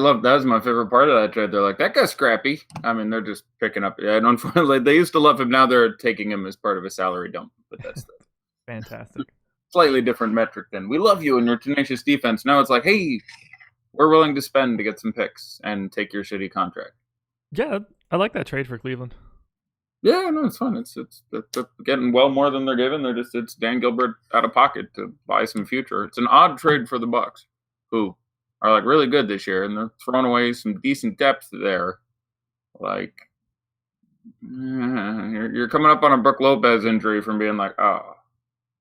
love that was my favorite part of that trade. They're like, that guy's scrappy. I mean, they're just picking up. And unfortunately, they used to love him. Now they're taking him as part of a salary dump. But that's the Fantastic. slightly different metric than we love you and your tenacious defense. Now it's like, hey, we're willing to spend to get some picks and take your shitty contract. Yeah, I like that trade for Cleveland. Yeah, no, it's fun. They're getting well more than they're given. It's Dan Gilbert out of pocket to buy some future. It's an odd trade for the Bucks, who are like really good this year, and they're throwing away some decent depth there. Like, you're coming up on a Brook Lopez injury from being like, oh,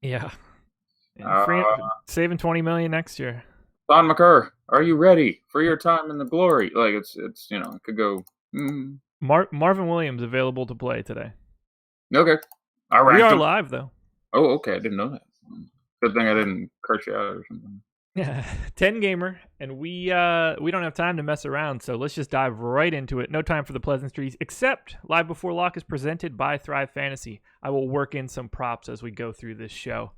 Yeah. Saving $20 million next year. Don McCurr, are you ready for your time in the glory? Like it's it could go. Marvin Williams available to play today. Okay, all right. We are live though. Oh, okay. I didn't know that. Good thing I didn't curse you out or something. Yeah, 10 gamer, and we don't have time to mess around, so let's just dive right into it. No time for the pleasantries, except Live Before Lock is presented by Thrive Fantasy. I will work in some props as we go through this show.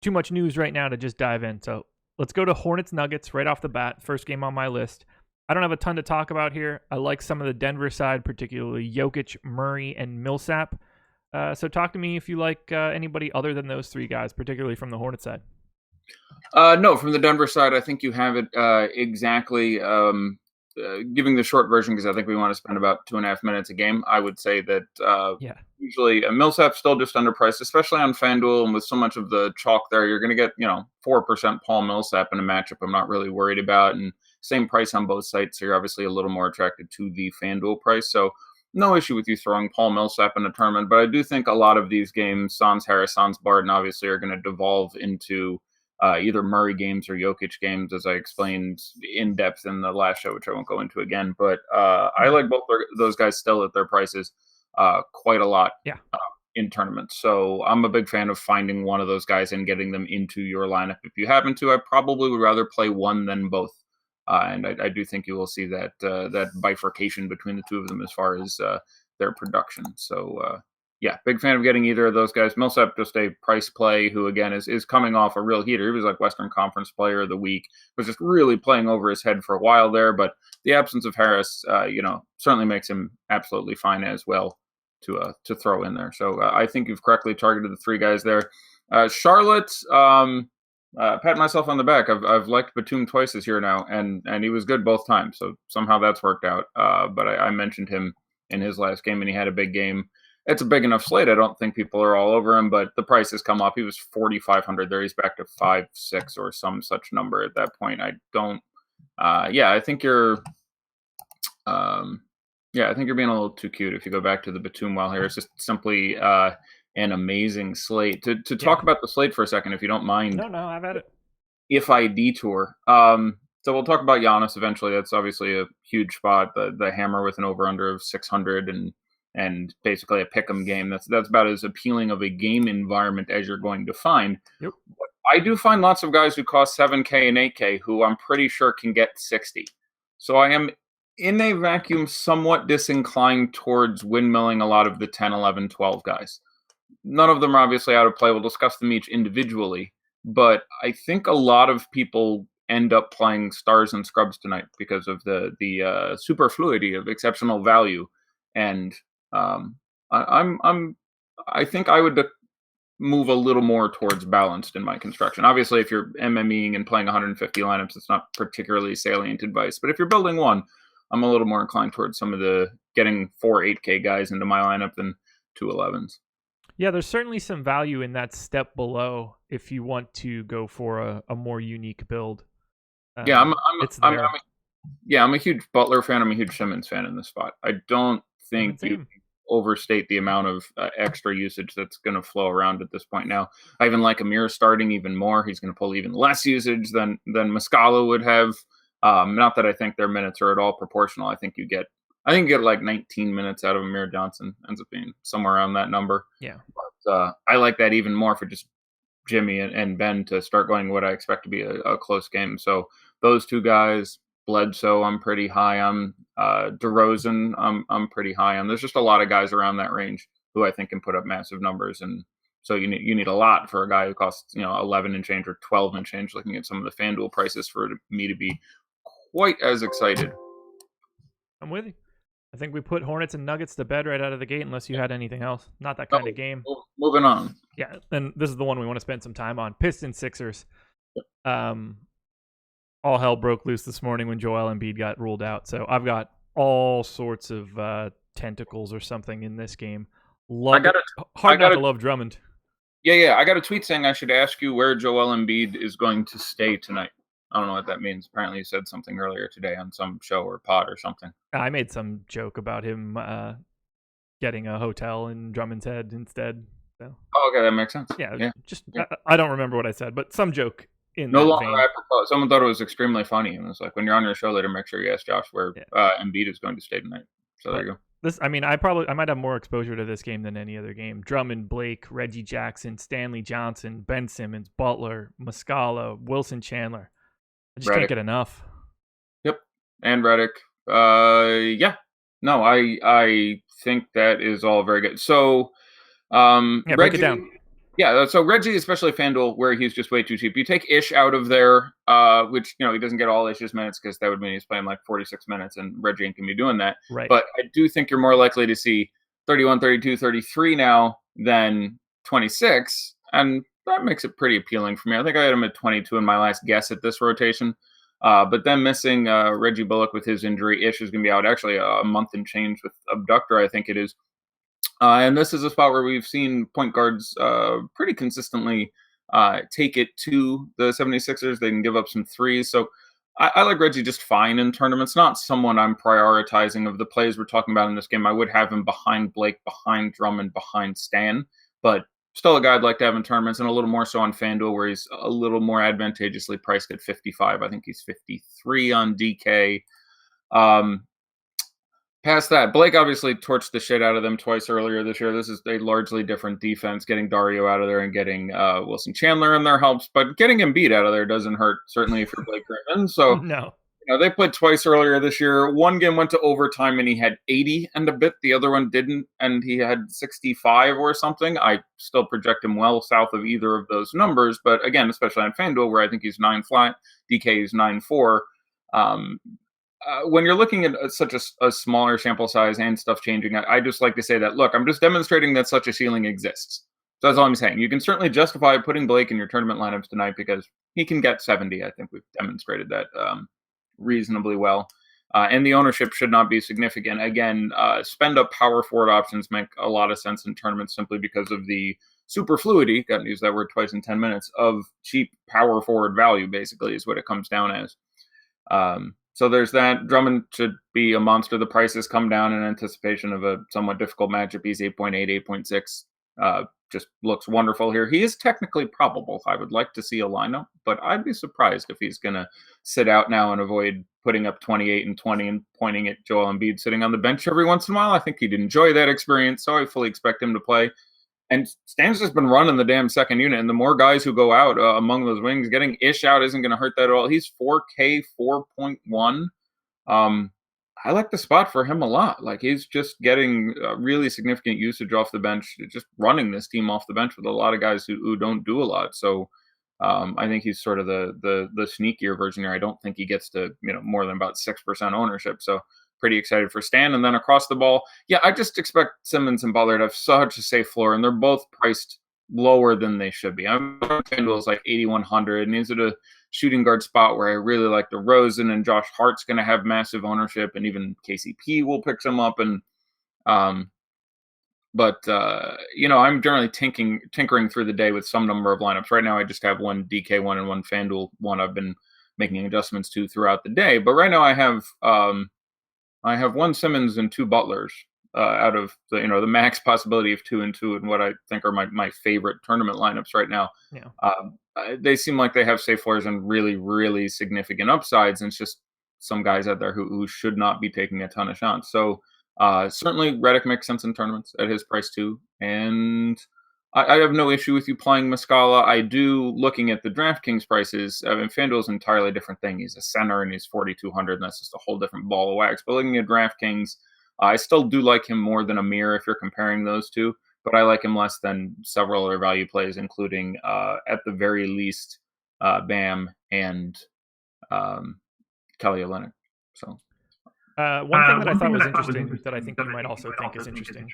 Too much news right now to just dive in, so let's go to Hornets Nuggets right off the bat. First game on my list. I don't have a ton to talk about here. I like some of the Denver side, particularly Jokic, Murray, and Millsap. So talk to me if you like anybody other than those three guys, particularly from the Hornets side. No, from the Denver side, I think you have it exactly. Giving the short version because I think we want to spend about 2.5 minutes a game. I would say that usually Millsap's still just underpriced, especially on FanDuel, and with so much of the chalk there, you're going to get 4% Paul Millsap in a matchup. I'm not really worried about, and same price on both sites, so you're obviously a little more attracted to the FanDuel price. So no issue with you throwing Paul Millsap in a tournament, but I do think a lot of these games, Sans Harris, Sans Barton, obviously are going to devolve into either Murray games or Jokic games, as I explained in depth in the last show, which I won't go into again. But I like both those guys still at their prices quite a lot in tournaments. So I'm a big fan of finding one of those guys and getting them into your lineup. If you happen to, I probably would rather play one than both. And I do think you will see that bifurcation between the two of them as far as their production. So big fan of getting either of those guys. Millsap, just a price play who, again, is coming off a real heater. He was like Western Conference Player of the Week, was just really playing over his head for a while there. But the absence of Harris, certainly makes him absolutely fine as well to throw in there. So I think you've correctly targeted the three guys there. Charlotte, pat myself on the back. I've liked Batum twice this year now, and he was good both times. So somehow that's worked out. But I mentioned him in his last game, and he had a big game. It's a big enough slate. I don't think people are all over him, but the price has come up. He was 4,500 there. He's back to 5,600 or some such number at that point. I don't. I think you're. I think you're being a little too cute if you go back to the Batum while here. It's just simply an amazing slate. To talk about the slate for a second, if you don't mind. No, I've had it. If I detour. So we'll talk about Giannis eventually. That's obviously a huge spot. The hammer with an over-under of 600 and basically a pick'em game. That's about as appealing of a game environment as you're going to find. Yep. But I do find lots of guys who cost 7K and 8K who I'm pretty sure can get 60. So I am in a vacuum somewhat disinclined towards windmilling a lot of the 10, 11, 12 guys. None of them are obviously out of play. We'll discuss them each individually. But I think a lot of people end up playing stars and scrubs tonight because of the superfluity of exceptional value. And I think I would move a little more towards balanced in my construction. Obviously, if you're MMEing and playing 150 lineups, it's not particularly salient advice. But if you're building one, I'm a little more inclined towards some of the getting 4 8K guys into my lineup than 2 11s. Yeah, there's certainly some value in that step below if you want to go for a more unique build. I'm a huge Butler fan. I'm a huge Simmons fan in this spot. I don't think you overstate the amount of extra usage that's going to flow around at this point now. I even like Amir starting even more. He's going to pull even less usage than Muscala would have. Not that I think their minutes are at all proportional. I think you get like 19 minutes out of Amir Johnson. Ends up being somewhere around that number. Yeah. But I like that even more for just Jimmy and Ben to start going what I expect to be a close game. So those two guys, Bledsoe, I'm pretty high on. DeRozan, I'm pretty high on. There's just a lot of guys around that range who I think can put up massive numbers, and so you need a lot for a guy who costs 11 and change or 12 and change. Looking at some of the FanDuel prices for me to be quite as excited. I'm with you. I think we put Hornets and Nuggets to bed right out of the gate, unless you had anything else. Not that kind of game. Moving on. Yeah, and this is the one we want to spend some time on. Pistons Sixers. All hell broke loose this morning when Joel Embiid got ruled out. So I've got all sorts of tentacles or something in this game. Hard not to love Drummond. Yeah. I got a tweet saying I should ask you where Joel Embiid is going to stay tonight. I don't know what that means. Apparently, you said something earlier today on some show or pod or something. I made some joke about him getting a hotel in Drummond's Head instead. So. Oh, okay, that makes sense. Yeah. I don't remember what I said, but some joke in no that longer vein. Apropos. Someone thought it was extremely funny, and it's like, when you're on your show later, make sure you ask Josh where Embiid is going to stay tonight. So there you go. I might have more exposure to this game than any other game. Drummond, Blake, Reggie Jackson, Stanley Johnson, Ben Simmons, Butler, Muscala, Wilson Chandler. I just can't get enough. Yep, and Redick. Yeah. No, I think that is all very good. So, Reggie, break it down. Yeah, so Reggie, especially FanDuel, where he's just way too cheap. You take Ish out of there, which, he doesn't get all Ish's minutes because that would mean he's playing like 46 minutes, and Reggie ain't going to be doing that. Right. But I do think you're more likely to see 31, 32, 33 now than 26, and that makes it pretty appealing for me. I think I had him at 22 in my last guess at this rotation. But then missing Reggie Bullock with his injury, Ish is going to be out actually a month and change with abductor, I think it is. And this is a spot where we've seen point guards pretty consistently take it to the 76ers. They can give up some threes. So I like Reggie just fine in tournaments. Not someone I'm prioritizing of the plays we're talking about in this game. I would have him behind Blake, behind Drummond, behind Stan. But still a guy I'd like to have in tournaments, and a little more so on FanDuel, where he's a little more advantageously priced at 55. I think he's 53 on DK. Past that, Blake obviously torched the shit out of them twice earlier this year. This is a largely different defense. Getting Dario out of there and getting Wilson Chandler in there helps, but getting Embiid out of there doesn't hurt, certainly if you're Blake Griffin. So no. They played twice earlier this year. One game went to overtime and he had 80 and a bit. The other one didn't, and he had 65 or something. I still project him well south of either of those numbers, but again, especially on FanDuel, where I think he's 9 flat, DK is 9-4. When you're looking at such a smaller sample size and stuff changing, I just like to say that, look, I'm just demonstrating that such a ceiling exists. So that's all I'm saying. You can certainly justify putting Blake in your tournament lineups tonight because he can get 70. I think we've demonstrated that reasonably well. And the ownership should not be significant. Again, spend up power forward options make a lot of sense in tournaments simply because of the superfluity, got to use that word twice in 10 minutes, of cheap power forward value, basically, is what it comes down as. So there's that. Drummond should be a monster. The prices come down in anticipation of a somewhat difficult matchup. He's 8.8, 8.6. Just looks wonderful here. He is technically probable. I would like to see a lineup, but I'd be surprised if he's going to sit out now and avoid putting up 28 and 20 and pointing at Joel Embiid sitting on the bench every once in a while. I think he'd enjoy that experience, so I fully expect him to play. And Stan's just been running the damn second unit, and the more guys who go out among those wings, getting Ish out isn't going to hurt that at all. He's 4K 4.1. I like the spot for him a lot. Like, he's just getting really significant usage off the bench, just running this team off the bench with a lot of guys who don't do a lot. So I think he's sort of the sneakier version here. I don't think he gets to more than about 6% ownership. So pretty excited for Stan. And then across the ball, yeah, I just expect Simmons and Butler to have such a safe floor, and they're both priced lower than they should be. FanDuel is like 8,100, and he's at a shooting guard spot where I really like DeRozan, and Josh Hart's going to have massive ownership, and even KCP will pick some up. And I'm generally tinkering through the day with some number of lineups. Right now, I just have one DK one and one FanDuel one I've been making adjustments to throughout the day. But right now, I have one Simmons and two Butlers out of the max possibility of 2 and 2, and what I think are my favorite tournament lineups right now. Yeah. They seem like they have safe floors and really, really significant upsides, and it's just some guys out there who should not be taking a ton of shots. So certainly Redick makes sense in tournaments at his price too, and I have no issue with you playing Muscala. I do, looking at the DraftKings prices. I mean, FanDuel's an entirely different thing. He's a center and he's 4,200, and that's just a whole different ball of wax. But looking at DraftKings, I still do like him more than Amir if you're comparing those two, but I like him less than several other value plays, including at the very least Bam and Kelly Olynyk. So one thing that I thought was interesting that I think you might also think is interesting.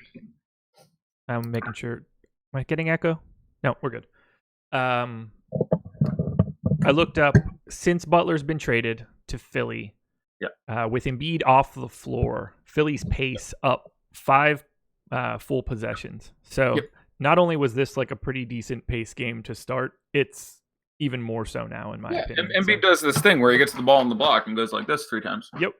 I'm making sure. Am I getting echo? No, we're good. I looked up since Butler's been traded to Philly. With Embiid off the floor, Philly's pace up 5 full possessions. So not only was this like a pretty decent pace game to start, it's even more so now in my opinion. Embiid does this thing where he gets the ball in the block and goes like this 3 times. Yep.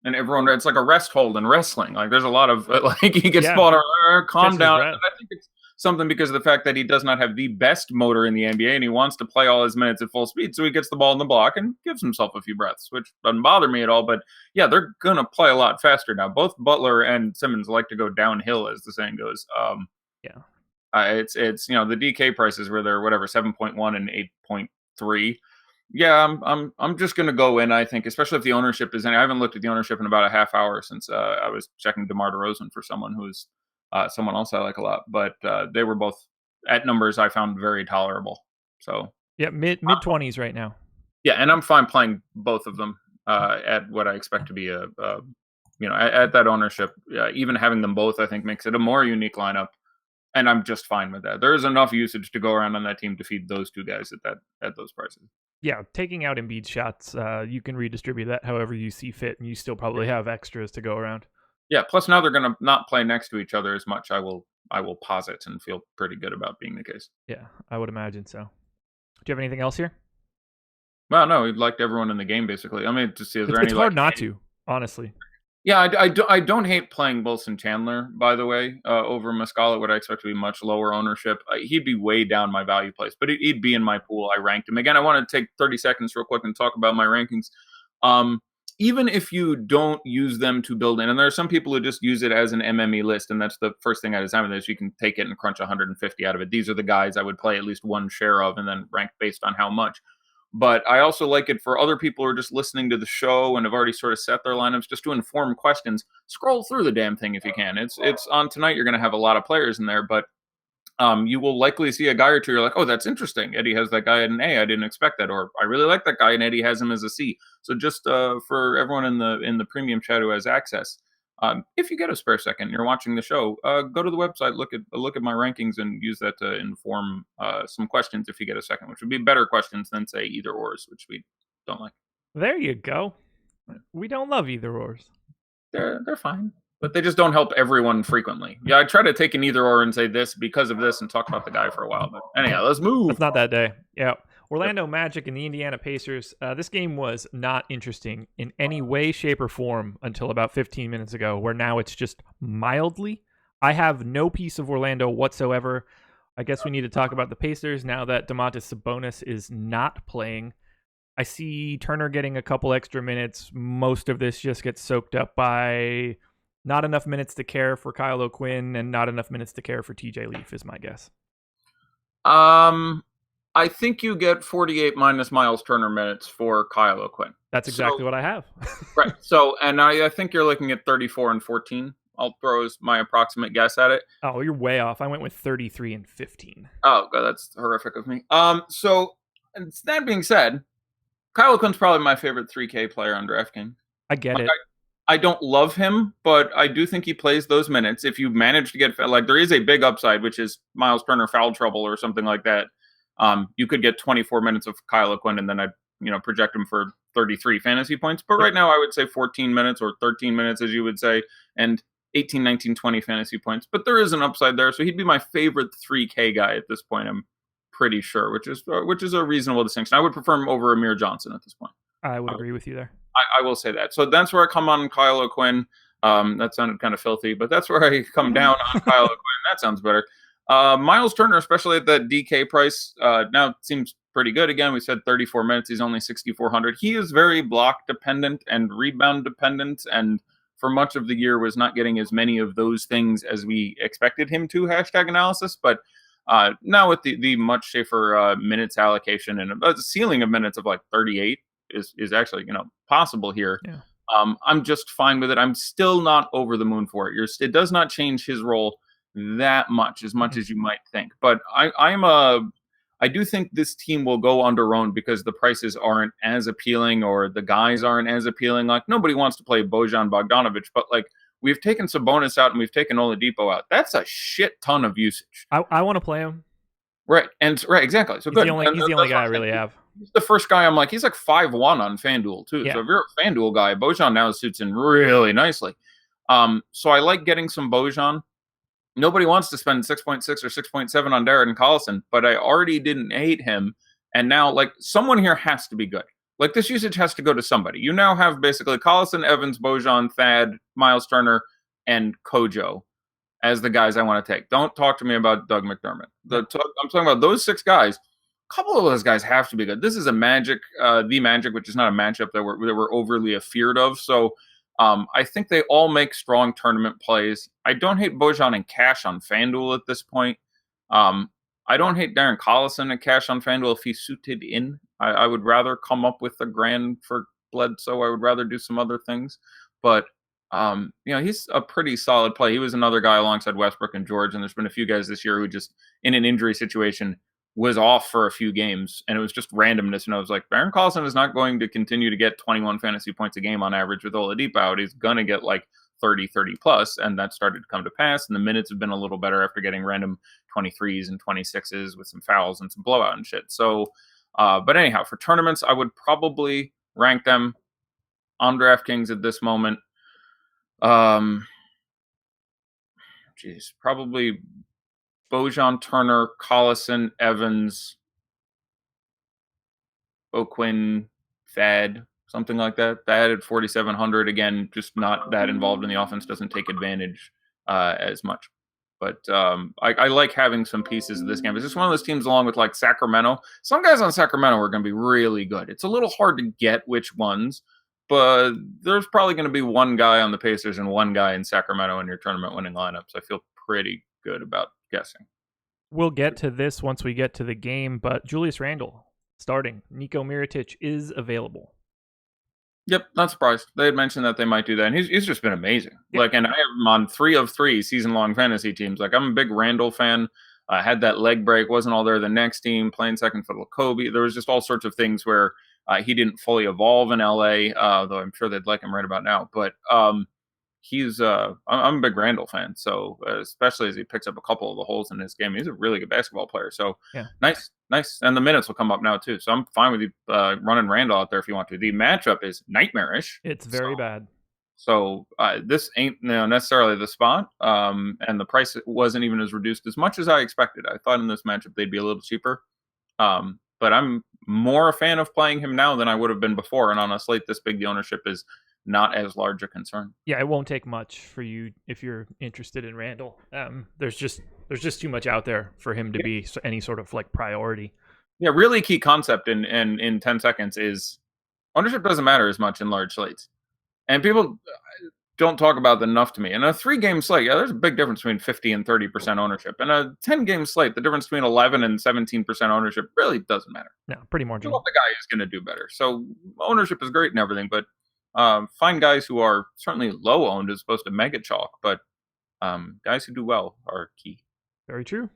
And everyone, it's like a rest hold in wrestling. Like there's a lot of like he gets the ball to calm down. And I think it's something because of the fact that he does not have the best motor in the NBA and he wants to play all his minutes at full speed. So he gets the ball in the block and gives himself a few breaths, which doesn't bother me at all. But yeah, they're going to play a lot faster now. Both Butler and Simmons like to go downhill, as the saying goes. It's the DK prices where they're 7.1 and 8.3. Yeah, I'm just going to go in, I think, especially if the ownership is in. I haven't looked at the ownership in about a half hour since I was checking DeMar DeRozan for someone who's someone else I like a lot. But they were both at numbers I found very tolerable. So yeah, mid-20s right now. Yeah, and I'm fine playing both of them at what I expect to be at that ownership. Even having them both, I think, makes it a more unique lineup. And I'm just fine with that. There is enough usage to go around on that team to feed those two guys at those prices. Yeah, taking out Embiid's shots, you can redistribute that however you see fit, and you still probably have extras to go around. Yeah, plus now they're going to not play next to each other as much. I will posit and feel pretty good about being the case. Yeah, I would imagine so. Do you have anything else here? Well, no, we'd liked everyone in the game, basically. I mean, to see, it's hard not to, honestly. Yeah, I don't hate playing Wilson Chandler, by the way, over Muscala, what I expect to be much lower ownership. He'd be way down my value place, but he'd be in my pool. I ranked him. Again, I want to take 30 seconds real quick and talk about my rankings. Even if you don't use them to build in, and there are some people who just use it as an MME list, and that's the first thing I design with this. You can take it and crunch 150 out of it. These are the guys I would play at least one share of and then rank based on how much. But I also like it for other people who are just listening to the show and have already sort of set their lineups just to inform questions. Scroll through the damn thing if you can. It's on tonight. You're going to have a lot of players in there, but you will likely see a guy or two. You're like, oh, that's interesting. Eddie has that guy at an A. I didn't expect that. Or I really like that guy and Eddie has him as a C. So just for everyone in the premium chat who has access, if you get a spare second, you're watching the show, go to the website, look at my rankings, and use that to inform some questions if you get a second, which would be better questions than say either ors, which we don't like. There you go. We don't love either ors. They're fine, but they just don't help everyone frequently. Yeah, I try to take an either or and say this because of this and talk about the guy for a while. But anyhow, let's move. It's not that day. Yeah. Orlando Magic and the Indiana Pacers. This game was not interesting in any way, shape, or form until about 15 minutes ago, where now it's just mildly. I have no piece of Orlando whatsoever. I guess we need to talk about the Pacers now that Domantas Sabonis is not playing. I see Turner getting a couple extra minutes. Most of this just gets soaked up by not enough minutes to care for Kyle O'Quinn and not enough minutes to care for TJ Leaf is my guess. I think you get 48 minus Miles Turner minutes for Kyle O'Quinn. That's exactly what I have. Right. So, and I think you're looking at 34 and 14. I'll throw as my approximate guess at it. Oh, you're way off. I went with 33 and 15. Oh, God, that's horrific of me. So, and that being said, Kyle O'Quinn's probably my favorite 3K player on DraftKings. I get it. I don't love him, but I do think he plays those minutes. If you manage to get, like, there is a big upside, which is Miles Turner foul trouble or something like that. You could get 24 minutes of Kyle O'Quinn, and then I'd project him for 33 fantasy points. But right now I would say 14 minutes or 13 minutes, as you would say, and 18, 19, 20 fantasy points. But there is an upside there. So he'd be my favorite 3K guy at this point, I'm pretty sure, which is a reasonable distinction. I would prefer him over Amir Johnson at this point. I would agree with you there. I will say that. So that's where I come on Kyle O'Quinn. That sounded kind of filthy, but that's where I come down on Kyle O'Quinn. That sounds better. Miles Turner, especially at that DK price, now seems pretty good. Again, we said 34 minutes. He's only 6,400. He is very block dependent and rebound dependent, and for much of the year was not getting as many of those things as we expected him to. #analysis, but now with the much safer minutes allocation and a ceiling of minutes of like 38 is actually possible here. Yeah. I'm just fine with it. I'm still not over the moon for it. It does not change his role that much as you might think. But I do think this team will go under-owned because the prices aren't as appealing or the guys aren't as appealing. Like, nobody wants to play Bojan Bogdanovic, but like, we've taken Sabonis out and we've taken Oladipo out. That's a shit ton of usage. I want to play him. Right, exactly. So he's good. He's the only guy I really have. He's the first guy I'm like, he's like 5'1" on FanDuel too. Yeah. So if you're a FanDuel guy, Bojan now suits in really nicely. So I like getting some Bojan. Nobody wants to spend 6.6 or 6.7 on Darren Collison, but I already didn't hate him. And now, like, someone here has to be good. Like, this usage has to go to somebody. You now have basically Collison, Evans, Bojan, Thad, Miles Turner, and Kojo as the guys I want to take. Don't talk to me about Doug McDermott. I'm talking about those 6 guys. A couple of those guys have to be good. This is a Magic, the Magic, which is not a matchup that we're overly afeared of. So I think they all make strong tournament plays. I don't hate Bojan and cash on FanDuel at this point. I don't hate Darren Collison and cash on FanDuel if he's suited in. I would rather come up with $1,000 for Bledsoe. I would rather do some other things. But, he's a pretty solid play. He was another guy alongside Westbrook and George, and there's been a few guys this year who just, in an injury situation, was off for a few games, and it was just randomness. And I was like, Darren Collison is not going to continue to get 21 fantasy points a game on average with Oladipo out. He's going to get like 30 plus, and that started to come to pass. And the minutes have been a little better after getting random 23s and 26s with some fouls and some blowout and shit. So, but anyhow, for tournaments, I would probably rank them on DraftKings at this moment. Probably Bojan, Turner, Collison, Evans, O'Quinn, Thad, something like that. Thad at 4,700. Again, just not that involved in the offense, doesn't take advantage as much. But I like having some pieces of this game. It's just one of those teams along with like Sacramento. Some guys on Sacramento are going to be really good. It's a little hard to get which ones, but there's probably going to be one guy on the Pacers and one guy in Sacramento in your tournament winning lineups. I feel pretty good about guessing. We'll get to this once we get to the game, but Julius Randle starting. Nico Mirotic is available. Yep, not surprised. They had mentioned that they might do that, and he's just been amazing. Yep. Like, and I have him on 3 of 3 season-long fantasy teams. Like, I'm a big Randle fan. I had that leg break, wasn't all there the next team, playing second fiddle Kobe. There was just all sorts of things where he didn't fully evolve in LA, though I'm sure they'd like him right about now. But I'm a big Randle fan, so especially as he picks up a couple of the holes in his game. He's a really good basketball player. So yeah. Nice. And the minutes will come up now too. So I'm fine with you running Randle out there if you want to. The matchup is nightmarish. It's very bad. So this ain't necessarily the spot, and the price wasn't even as reduced as much as I expected. I thought in this matchup they'd be a little cheaper, but I'm more a fan of playing him now than I would have been before. And on a slate this big, the ownership is not as large a concern. Yeah, it won't take much for you if you're interested in Randle. There's just too much out there for him to be any sort of like priority. Yeah, really key concept in 10 seconds is ownership doesn't matter as much in large slates. And people don't talk about that enough to me. In a 3-game slate, there's a big difference between 50 and 30% ownership. In a 10-game slate, the difference between 11 and 17% ownership really doesn't matter. No, pretty marginal. The guy is going to do better. So ownership is great and everything, but find guys who are certainly low owned as opposed to mega chalk, but guys who do well are key. Very true.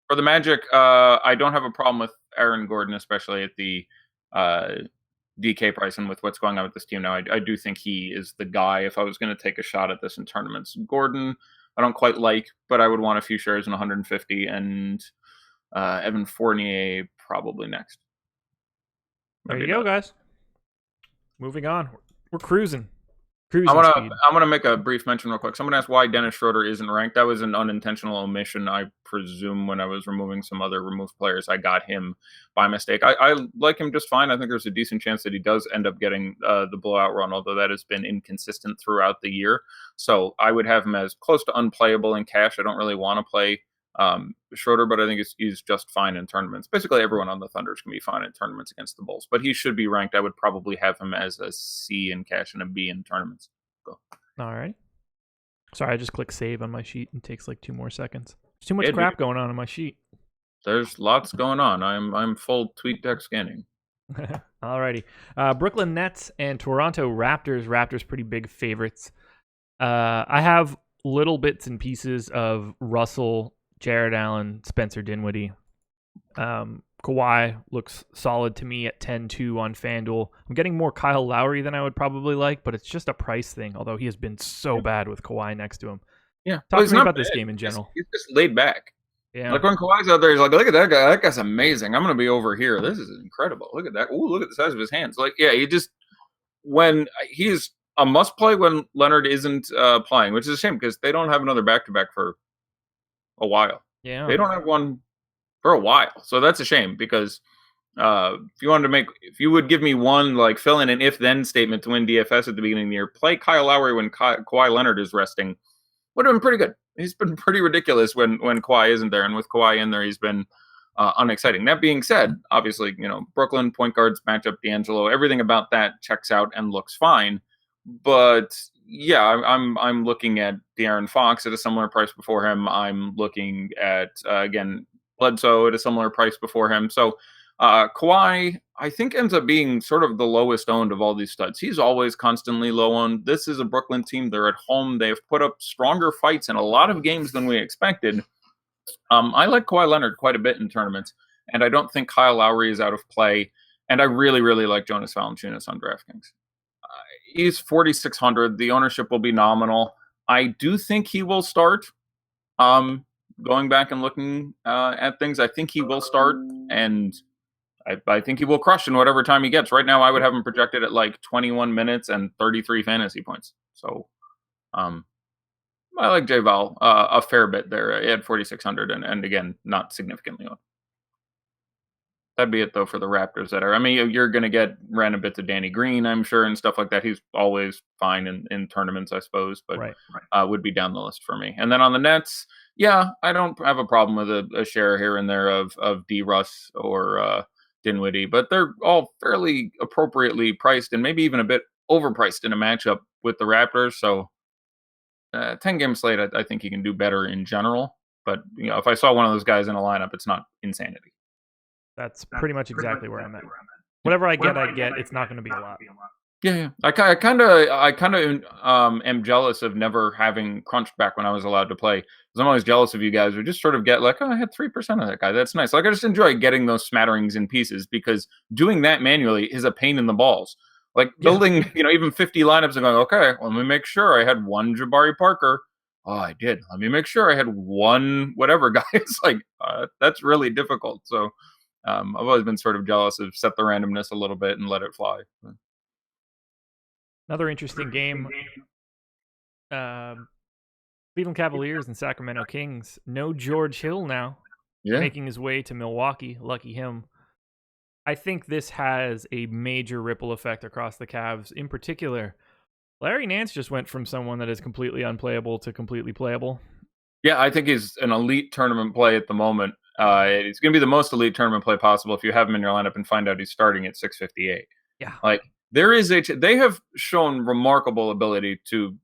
For the Magic, I don't have a problem with Aaron Gordon, especially at the DK price and with what's going on with this team now. I do think he is the guy if I was going to take a shot at this in tournaments. Gordon, I don't quite like, but I would want a few shares in 150, and Evan Fournier probably next. There you go, guys. Moving on. We're cruising. I want to make a brief mention real quick. Someone asked why Dennis Schroeder isn't ranked. That was an unintentional omission. I presume when I was removing some other removed players, I got him by mistake. I like him just fine. I think there's a decent chance that he does end up getting the blowout run, although that has been inconsistent throughout the year. So I would have him as close to unplayable in cash. I don't really want to play Schroeder, but I think he's just fine in tournaments. Basically, everyone on the Thunder is going to be fine in tournaments against the Bulls, but he should be ranked. I would probably have him as a C in cash and a B in tournaments. Go. All right. Sorry, I just clicked save on my sheet and it takes like 2 more seconds. There's too much crap going on in my sheet. There's lots going on. I'm full tweet deck scanning. Alrighty. Brooklyn Nets and Toronto Raptors. Raptors pretty big favorites. I have little bits and pieces of Russell, Jared Allen, Spencer Dinwiddie. Kawhi looks solid to me at 10-2 on FanDuel. I'm getting more Kyle Lowry than I would probably like, but it's just a price thing, although he has been so bad with Kawhi next to him. Yeah. Talk to me about this game in general. He's just laid back. Yeah. Like when Kawhi's out there, he's like, look at that guy. That guy's amazing. I'm going to be over here. This is incredible. Look at that. Ooh, look at the size of his hands. Like, yeah, when he's a must play when Leonard isn't playing, which is a shame because they don't have another back-to-back for a while. Yeah. They don't have one for a while. So that's a shame because if you would give me one, like fill in an if-then statement to win DFS at the beginning of the year, play Kyle Lowry when Kawhi Leonard is resting, would have been pretty good. He's been pretty ridiculous when Kawhi isn't there, and with Kawhi in there, he's been unexciting. That being said, obviously, Brooklyn point guards matchup, D'Angelo, everything about that checks out and looks fine. But yeah, I'm looking at De'Aaron Fox at a similar price before him. I'm looking at again Bledsoe at a similar price before him. So Kawhi, I think, ends up being sort of the lowest owned of all these studs. He's always constantly low owned. This is a Brooklyn team. They're at home. They've put up stronger fights in a lot of games than we expected. I like Kawhi Leonard quite a bit in tournaments, and I don't think Kyle Lowry is out of play. And I really, really like Jonas Valanciunas on DraftKings. He's 4,600. The ownership will be nominal. I do think he will start. Going back and looking at things, I think he will start, and I think he will crush in whatever time he gets. Right now, I would have him projected at like 21 minutes and 33 fantasy points. So I like J Val a fair bit there at 4,600, and again, not significantly on. That'd be it, though, for the Raptors you're going to get random bits of Danny Green, I'm sure, and stuff like that. He's always fine in tournaments, I suppose, but would be down the list for me. And then on the Nets, yeah, I don't have a problem with a share here and there of D. Russ or Dinwiddie, but they're all fairly appropriately priced and maybe even a bit overpriced in a matchup with the Raptors. So 10-game slate, I think he can do better in general. But if I saw one of those guys in a lineup, it's not insanity. That's pretty much exactly where I'm at. Whatever I get. It's not going to be a lot. Yeah. I kind of am jealous of never having crunched back when I was allowed to play. Because I'm always jealous of you guys who just sort of get like, oh, I had 3% of that guy. That's nice. Like I just enjoy getting those smatterings in pieces because doing that manually is a pain in the balls. Like building, even 50 lineups and going, okay, let me make sure I had one Jabari Parker. Oh, I did. Let me make sure I had one whatever guy. It's like that's really difficult. So. I've always been sort of jealous of set the randomness a little bit and let it fly. Another interesting game. Cleveland Cavaliers and Sacramento Kings. No George Hill now. Making his way to Milwaukee. Lucky him. I think this has a major ripple effect across the Cavs. In particular, Larry Nance just went from someone that is completely unplayable to completely playable. Yeah, I think he's an elite tournament play at the moment. It's going to be the most elite tournament play possible if you have him in your lineup and find out he's starting at 658. Yeah. Like, they have shown remarkable ability to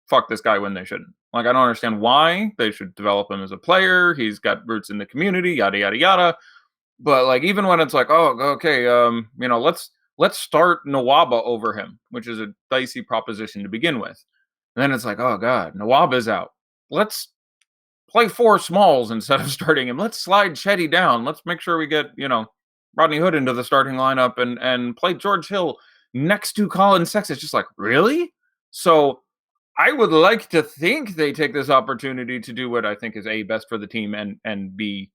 fuck this guy when they shouldn't. Like, I don't understand why. They should develop him as a player. He's got roots in the community, yada, yada, yada. But, like, even when it's like, oh, okay, let's start Nawaba over him, which is a dicey proposition to begin with. And then it's like, oh, God, Nawaba's out. Let's play 4 smalls instead of starting him. Let's slide Chetty down. Let's make sure we get, Rodney Hood into the starting lineup and play George Hill next to Colin Sexton. It's just like, really? So I would like to think they take this opportunity to do what I think is A, best for the team and B,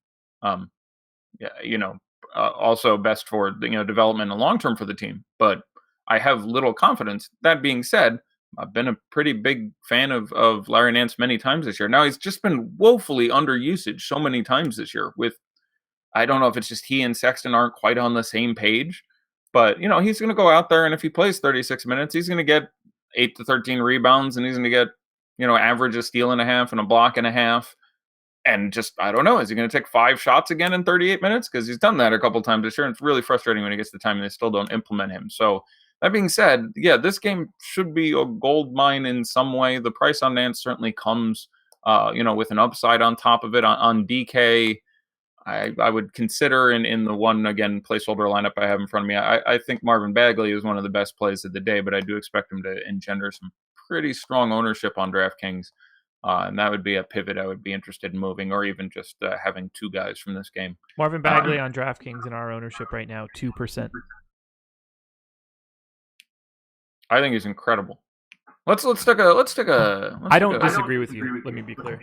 also best for development and long term for the team. But I have little confidence. That being said, I've been a pretty big fan of Larry Nance many times this year. Now, he's just been woefully underusage so many times this year. I don't know if it's just he and Sexton aren't quite on the same page, but, he's going to go out there, and if he plays 36 minutes, he's going to get 8 to 13 rebounds, and he's going to get, average a steal and a half and a block and a half. And just, I don't know, is he going to take 5 shots again in 38 minutes? Because he's done that a couple times this year, and it's really frustrating when he gets the time and they still don't implement him. So, that being said, yeah, this game should be a gold mine in some way. The price on Nance certainly comes, with an upside on top of it. On DK, I would consider in the one, again, placeholder lineup I have in front of me. I think Marvin Bagley is one of the best plays of the day, but I do expect him to engender some pretty strong ownership on DraftKings. And that would be a pivot I would be interested in moving, or even just having two guys from this game. Marvin Bagley on DraftKings in our ownership right now, 2%. I think he's incredible. I don't disagree with you. Let me be clear.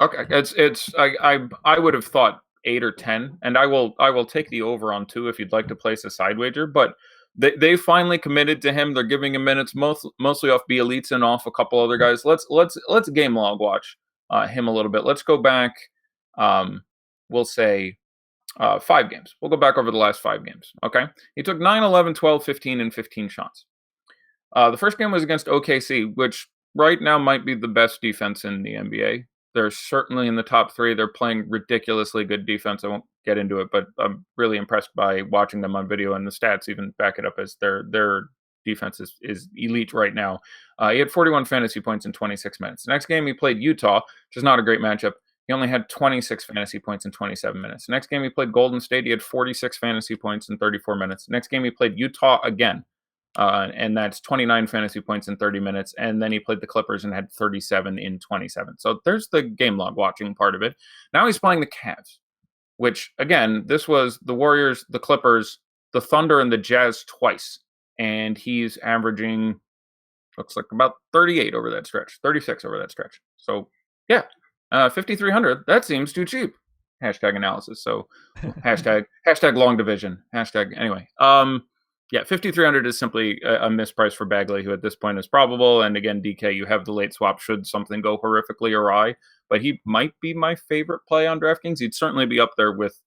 Okay, I would have thought 8 or 10, and I will take the over on 2 if you'd like to place a side wager. But they finally committed to him. They're giving him minutes mostly off Bielitsa and off a couple other guys. Let's game log watch him a little bit. Let's go back. We'll say 5 games. We'll go back over the last 5 games. Okay, he took 9, 11, 12, 15, and 15 shots. The first game was against OKC, which right now might be the best defense in the NBA. They're certainly in the top 3. They're playing ridiculously good defense. I won't get into it, but I'm really impressed by watching them on video, and the stats even back it up as their defense is elite right now. He had 41 fantasy points in 26 minutes. The next game he played Utah, which is not a great matchup. He only had 26 fantasy points in 27 minutes. Next game he played Golden State. He had 46 fantasy points in 34 minutes. Next game he played Utah again. And that's 29 fantasy points in 30 minutes. And then he played the Clippers and had 37 in 27. So there's the game log watching part of it. Now he's playing the Cavs, which, again, this was the Warriors, the Clippers, the Thunder, and the Jazz twice. And he's averaging, looks like about 38 over that stretch, 36 over that stretch. So, yeah, 5,300, that seems too cheap. Hashtag analysis. So hashtag long division. Anyway. Yeah, 5,300 is simply a misprice for Bagley, who at this point is probable. And again, DK, you have the late swap should something go horrifically awry. But he might be my favorite play on DraftKings. He'd certainly be up there with,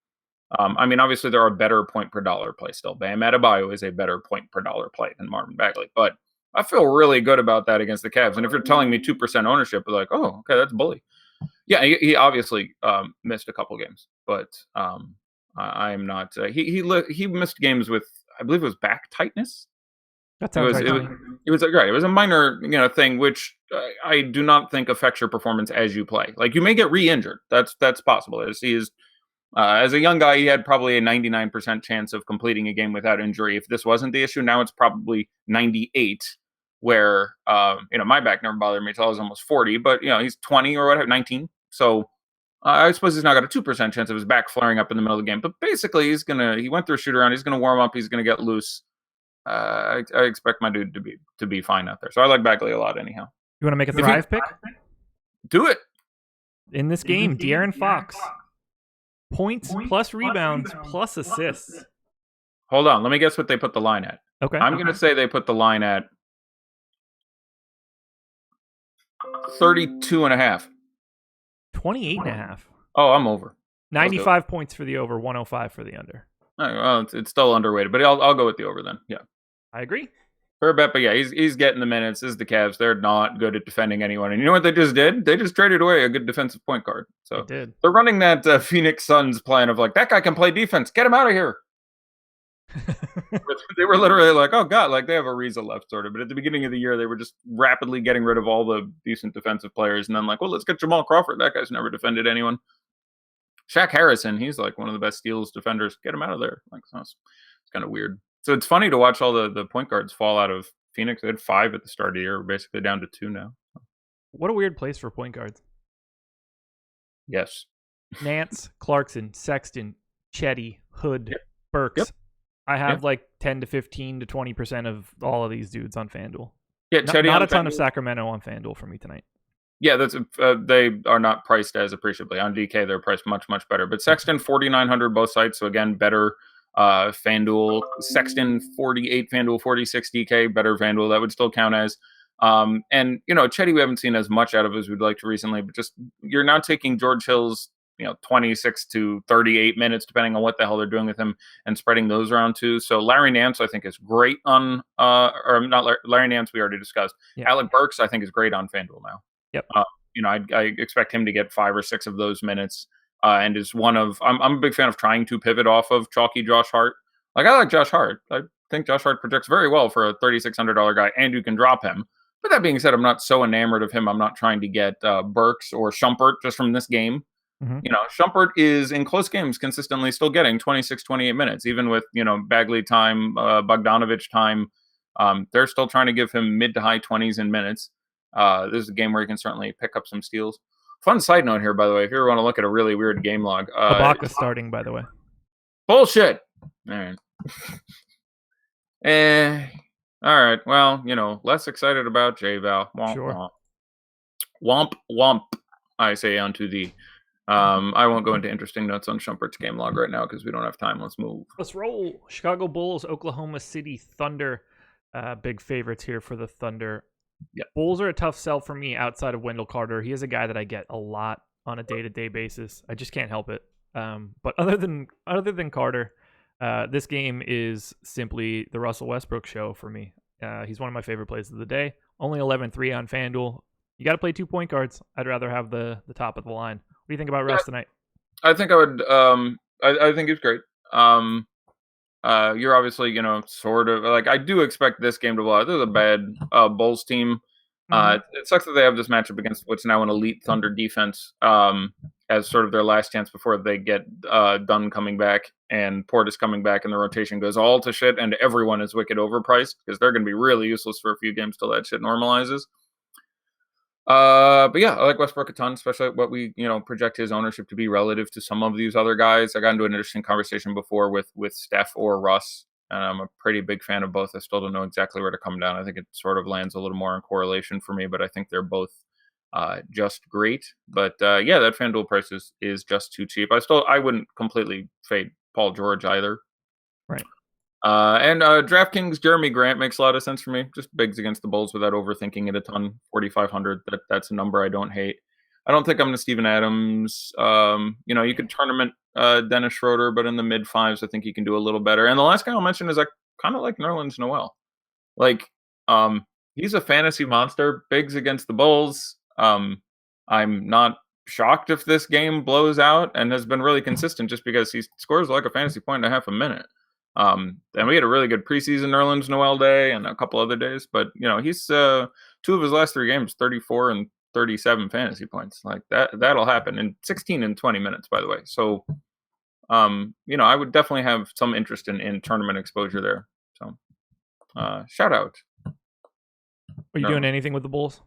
obviously there are better point per dollar plays still. Bam Adebayo is a better point per dollar play than Marvin Bagley. But I feel really good about that against the Cavs. And if you're telling me 2% ownership, like, oh, okay, that's bully. Yeah, he obviously missed a couple games. But I'm not. He missed games with, I believe it was back tightness. That sounds right. It was right. It was a minor, thing, which I do not think affects your performance as you play. Like, you may get re-injured. That's possible. As he is, as a young guy, he had probably a 99% chance of completing a game without injury. If this wasn't the issue, now it's probably 98. Where my back never bothered me until I was almost 40. But he's 20 or whatever, 19. So. I suppose he's now got a 2% chance of his back flaring up in the middle of the game. But basically, he went through a shoot around. He's going to warm up. He's going to get loose. I expect my dude to be fine out there. So I like Bagley a lot anyhow. You want to make a Thrive pick? Do it. In this game, De'Aaron Fox. Points plus rebounds plus assists. Hold on. Let me guess what they put the line at. Okay. I'm going to say they put the line at 32.5. 28.5. Oh, I'm over. 95 points for the over, 105 for the under. Well, it's still underweighted, but I'll go with the over then. Yeah, I agree. Fair bet, but yeah, he's getting the minutes. This is the Cavs. They're not good at defending anyone. And you know what they just did? They just traded away a good defensive point guard. So they're running that Phoenix Suns plan of like, that guy can play defense. Get him out of here. They were literally like, oh god, like they have Ariza left sort of. But at the beginning of the year, they were just rapidly getting rid of all the decent defensive players, and then like, well, let's get Jamal Crawford. That guy's never defended anyone. Shaq Harrison, he's like one of the best steals defenders. Get him out of there. Like, so it's kind of weird. So it's funny to watch all the point guards fall out of Phoenix. They had 5 at the start of the year. We're basically down to 2 now. What a weird place for point guards. Yes. Nance, Clarkson, Sexton, Chetty, Hood, Burks. Yep. I have like 10 to 15 to 20% of all of these dudes on FanDuel. Yeah, not a ton of Sacramento on FanDuel for me tonight. Yeah, that's they are not priced as appreciably. On DK, they're priced much, much better. But Sexton, 4,900 both sites. So again, better FanDuel. Sexton, 48 FanDuel, 46 DK, better FanDuel. That would still count as. And, Chetty we haven't seen as much out of as we'd like to recently. But just, you're now taking George Hill's 26 to 38 minutes, depending on what the hell they're doing with him, and spreading those around too. So Larry Nance, I think, is great on, or not Larry Nance, we already discussed. Yeah. Alec Burks, I think, is great on FanDuel now. Yep. I expect him to get 5 or 6 of those minutes, and is one of. I'm a big fan of trying to pivot off of chalky Josh Hart. Like, I like Josh Hart. I think Josh Hart projects very well for a $3,600 guy, and you can drop him. But that being said, I'm not so enamored of him. I'm not trying to get Burks or Shumpert just from this game. Mm-hmm. Shumpert is in close games consistently still getting 26, 28 minutes, even with, Bagley time, Bogdanovich time. They're still trying to give him mid to high 20s in minutes. This is a game where you can certainly pick up some steals. Fun side note here, by the way, if you ever want to look at a really weird game log. Ibaka starting, by the way. Bullshit. All right. All right. Well, less excited about J-Val. Womp, sure. Womp, womp, I say unto thee. I won't go into interesting notes on Shumpert's game log right now because we don't have time. Let's move. Let's roll. Chicago Bulls, Oklahoma City Thunder. Big favorites here for the Thunder. Yeah. Bulls are a tough sell for me outside of Wendell Carter. He is a guy that I get a lot on a day-to-day basis. I just can't help it. But other than Carter, this game is simply the Russell Westbrook show for me. He's one of my favorite plays of the day. Only 11-3 on FanDuel. You got to play 2 point guards. I'd rather have the top of the line. What do you think about Russ tonight? I think I would. I think he's great. You're obviously, sort of like, I do expect this game to blow out. This is a bad Bulls team. It sucks that they have this matchup against what's now an elite Thunder defense as sort of their last chance before they get Dunn coming back and Portis coming back and the rotation goes all to shit and everyone is wicked overpriced because they're going to be really useless for a few games till that shit normalizes. But yeah, I like Westbrook a ton, especially what we, project his ownership to be relative to some of these other guys. I got into an interesting conversation before with Steph or Russ, and I'm a pretty big fan of both. I still don't know exactly where to come down. I think it sort of lands a little more in correlation for me, but I think they're both just great. But yeah, that FanDuel price is just too cheap. I wouldn't completely fade Paul George either. Right. And DraftKings Jeremy Grant makes a lot of sense for me. Just bigs against the Bulls without overthinking it a ton. 4,500. That's a number I don't hate. I don't think I'm the Steven Adams. You could tournament Dennis Schroeder, but in the mid fives, I think he can do a little better. And the last guy I'll mention is I kind of like Nerlens Noel. Like, he's a fantasy monster. Bigs against the Bulls. I'm not shocked if this game blows out and has been really consistent just because he scores like a fantasy point and a half a minute. And we had a really good preseason Nerlens Noel day and a couple other days, but he's 2 of his last 3 games, 34 and 37 fantasy points. Like that'll happen in 16 and 20 minutes, by the way. So, I would definitely have some interest in tournament exposure there. So, shout out. Are you doing anything with the Bulls?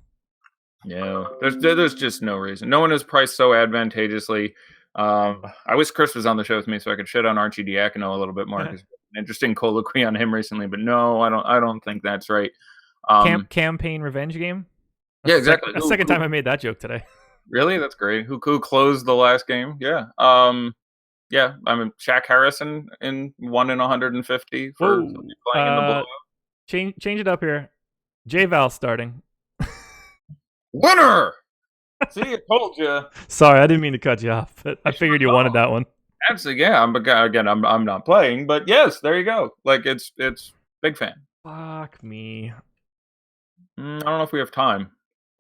Yeah, there's just no reason. No one is priced so advantageously. I wish Chris was on the show with me so I could shit on Archie Diacono a little bit more. Interesting colloquy on him recently, but no, I don't think that's right. Campaign revenge game. Yeah, exactly. The second time I made that joke today. Really, that's great. Who closed the last game? Yeah. Yeah. I mean, Shaq Harrison in 1 in 150 for playing in the blowout. Change it up here. J-Val starting. Winner. See, I told you. Sorry, I didn't mean to cut you off, but I figured you wanted that one. Absolutely, yeah. I'm not playing, but yes, there you go. Like it's big fan. Fuck me. I don't know if we have time.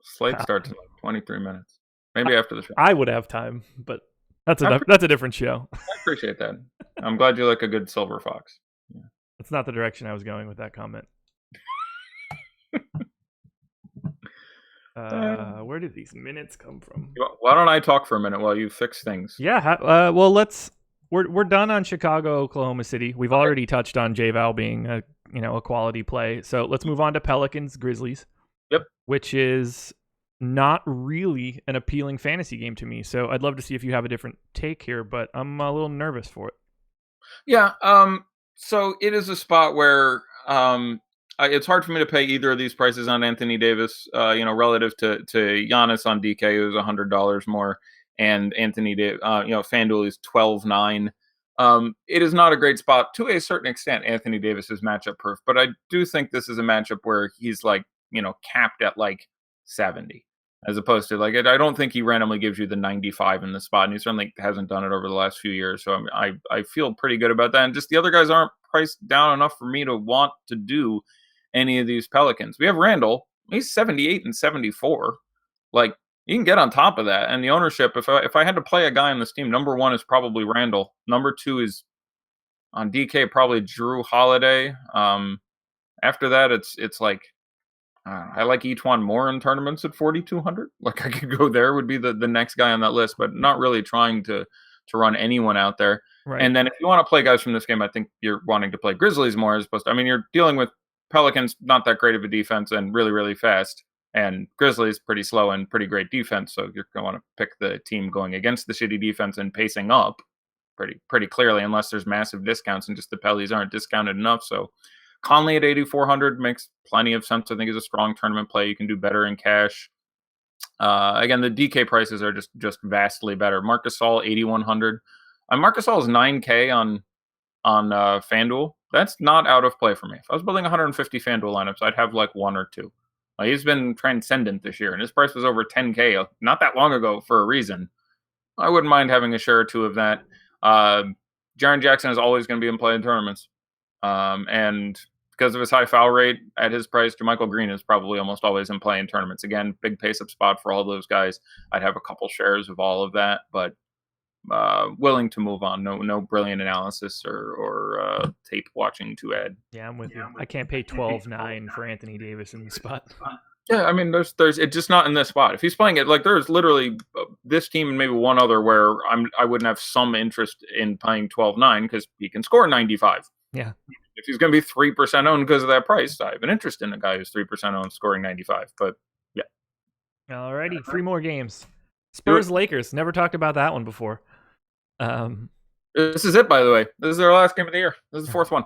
Slate starts in like 23 minutes. Maybe after the show. I would have time, but that's a different show. I appreciate that. I'm glad you like a good silver fox. Yeah. That's not the direction I was going with that comment. Where did these minutes come from? Why don't I talk for a minute while you fix things? Yeah. Well, we're done on Chicago, Oklahoma City. We've already touched on J-Val being a quality play. So let's move on to Pelicans, Grizzlies. Yep. Which is not really an appealing fantasy game to me. So I'd love to see if you have a different take here, but I'm a little nervous for it. Yeah. So it is a spot where it's hard for me to pay either of these prices on Anthony Davis, relative to Giannis on DK, who's $100 more, and Anthony Davis, FanDuel is 12.9. It is not a great spot to a certain extent. Anthony Davis is matchup proof, but I do think this is a matchup where he's like, capped at like 70, as opposed to like, I don't think he randomly gives you the 95 in the spot, and he certainly hasn't done it over the last few years. So I feel pretty good about that. And just the other guys aren't priced down enough for me to want to do any of these Pelicans. We have Randall. He's 78 and 74. Like, you can get on top of that. And the ownership, if I had to play a guy on this team, number 1 is probably Randall. Number 2 is on DK, probably Drew Holiday. After that, it's like, I like Etuan Moore in tournaments at 4,200. Like, I could go there, would be the next guy on that list, but not really trying to run anyone out there. Right. And then if you want to play guys from this game, I think you're wanting to play Grizzlies more as opposed to, you're dealing with Pelicans, not that great of a defense and really, really fast. And Grizzlies pretty slow and pretty great defense, so you're going to want to pick the team going against the shitty defense and pacing up pretty clearly, unless there's massive discounts and just the Pellies aren't discounted enough. So Conley at 8,400 makes plenty of sense. I think is a strong tournament play. You can do better in cash. Again, the DK prices are just vastly better. Marc Gasol 8,100. Marc Gasol is 9K on FanDuel. That's not out of play for me. If I was building 150 FanDuel lineups, I'd have like one or two. He's been transcendent this year, and his price was over 10K not that long ago for a reason. I wouldn't mind having a share or two of that. Jaren Jackson is always going to be in play in tournaments. And because of his high foul rate at his price, JaMychal Green is probably almost always in play in tournaments. Again, big pace-up spot for all those guys. I'd have a couple shares of all of that, but willing to move on. No brilliant analysis or tape watching to add. Yeah, I'm with you. I can't pay 12.9 for Anthony Davis in the spot. Yeah, I mean, there's it's just not in this spot. If he's playing it, like there's literally this team and maybe one other where I wouldn't have some interest in playing 12.9 because he can score 95. Yeah. If he's going to be 3% owned because of that price, I have an interest in a guy who's 3% owned scoring 95. But yeah. Alrighty, 3 more games. Spurs Lakers. Never talked about that one before. This is it, by the way. This is their last game of the year. This is the 4th one.